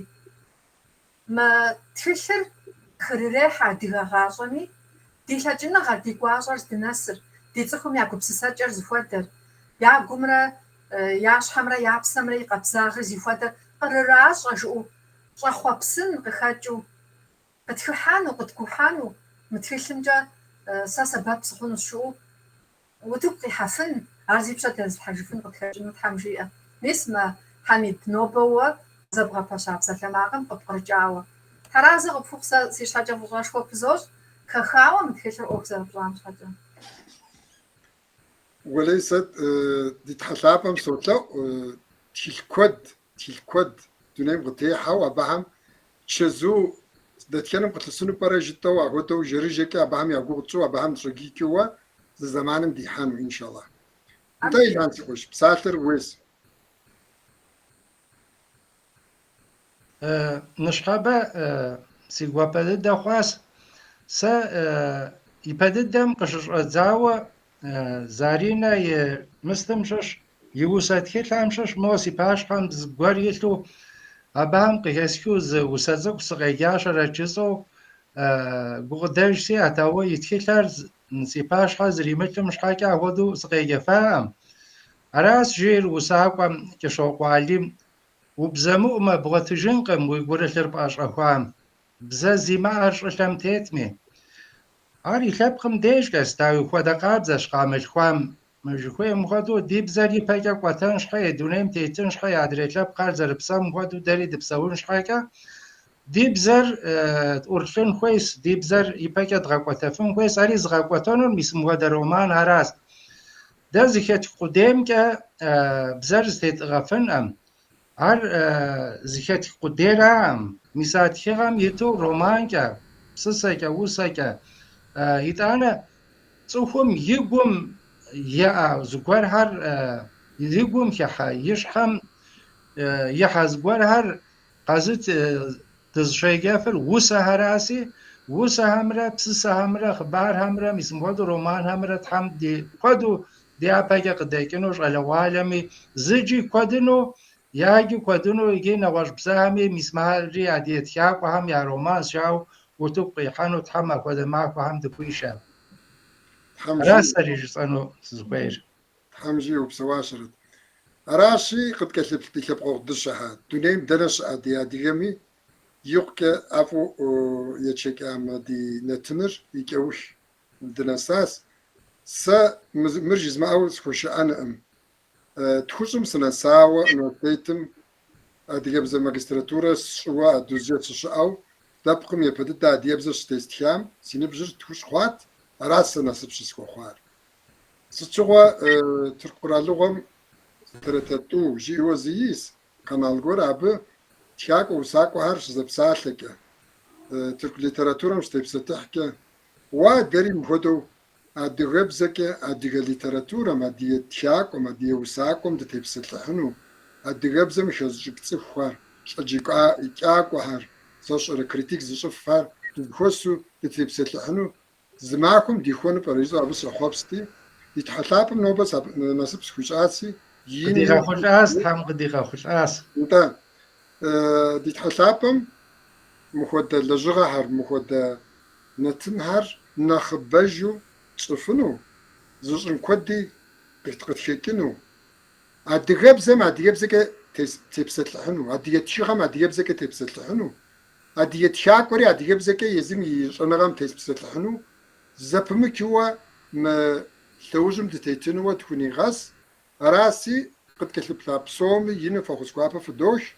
Мы тхылъыр хырырехь адыгэ гъащӏэми, ди лъэкӏыныгъэр, ди гуащӏэр здынэсыр, ди цӏыхум я гупсысэкӏэр зыхуэдэр, я гумрэ, я щхьэмрэ, я псэмрэ и къэбзагъыр зихуэдэр кърыращӏэ жыӏэу, щӏэхъуэпсын къыхэкӏыу, къытхыхьэну, къытгухьэну, мы тхылъымкӏэ сэ сэбэп сыхъуну сщыӏэу, утыку къихьэфын, ар зи пщӏэ дэзылъхьэжыфын къытхэкӏыну Тхьэм жиӏэ. Мис мы Хьэмид нобэ уэ зэбгъэпэща псалъэмакъым къыпкърыкӏауэ. Хьэразыр къыпхухъу сэ си щхьэкӏэ фӏыщӏэшхуэ пызощ, хэхауэ мы тхылъыр ӏуэху зэрыпщӏам щхьэкӏэ. وليست دي تحلابم صوتلا تلكود دونيم غتيحة وأبهم شزو دتكلم قتلسونو براجتو وأهوتو جريجك أبهم يقوتو أبهم ترجيكوا زمانم دي حانو إن شاء الله. أنت إيه عن تقولش بساتر ويس. نشخابة سيقوا بدأ خاص سا يبدأ قشر زاوة زارينا مستمشش يوسات كلامشش موسي باش خام زغوريتو أبام قياسكوز وسازق سقياش رجسو قدرشي أتاوي يتكلر نسي باش حزري مثل مش حاجة هودو سقيا فاهم أراس جير وساقم كشوق عليم وبزمو ما بغتجنقم ويقول باش أخوام بزازي ما أرشلم تيتمي أري خبقم ديش كستاوي خدا قابزش قامل خوام مجخوي مخدو ديب زري باكا قواتنش حي دونيم تيتنش حي عدريت لاب قارزر بسام مخدو داري دبساونش حيكا ديب زر أورشن خويس ديب زر يباكا دغاقواتفن خويس أري زغاقواتنون ميسم غدا رومان هراس دا زيخيت قدام كا بزر زيت غفن أم أر زيخيت قديرا أم ميسات خيغام يتو رومان كا بسسا كا وسا كا يتانا صوفهم يقوم يا زغوار هر يقوم يحا يشحم يحا زغوار هر قصد تزشيجافر وسا هراسي وسا همرا بسسا همرا خبار همرا مسمود رومان همرا تحم دي قدو دي أباجا قديكنوش على عالمي زجي قدنو ياجي قدنو يجي نواش بسامي مسماري عديت شاو وهم يا رومان شاو وتبقي حانو تحمى قد معك وهم دكوي شاو راسري جسانو زبير حمجي وبسواشرت راشي قد كتبت لك دشها دونيم درش ادي اديغمي يوك افو يتشك ام دي نتنر يكوش دناساس س مرجز ما اول خوش انا ام تخصم سنه ساوا نو تيتم اديغم زي ماجستراتورا شوا دوزيت شاو دابقم يبدا دا ديبز شتيستيام سينبجر تخش خوات راس نصب شسكو خوار ستشوا ترقرالوغم ترتتو جيو زيس канал горабы тяг усаку харш запсатлыке türk literatурам штепсетахке ва дерим ходо адыгыбзеке адыга литературам адые тяг адые усакум детепсетлахну адыгыбзем хозжикцхвар чаджика икяквар сошер критик зшфар хосу детепсетлахну змакум дихону паризо абс хобсти итхалапм нобас насып схучаси قديقة خوش آس هم قديقة خوش آس انت دي تحلابم مخود لجغة هر مخود نتن هر نخبجو تصفنو زوجن كودي قد شكنو عديغب زم عديغب زكا تبسط لحنو عديغ تشيغم عديغب زكا تبسط لحنو عديغ تشاكوري عديغب زكا يزم يشنغم تبسط لحنو زبمكوا ما توجم تتيتنو تكوني غاس راسي قد كتب لابسومي ينفخ سكوابا في الدوش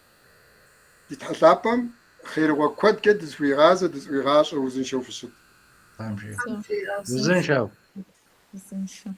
يتحلابم خير وكود كد زوي غازة زوي غاش وزن شوف السوق فهمت. وزن شاو. زين شو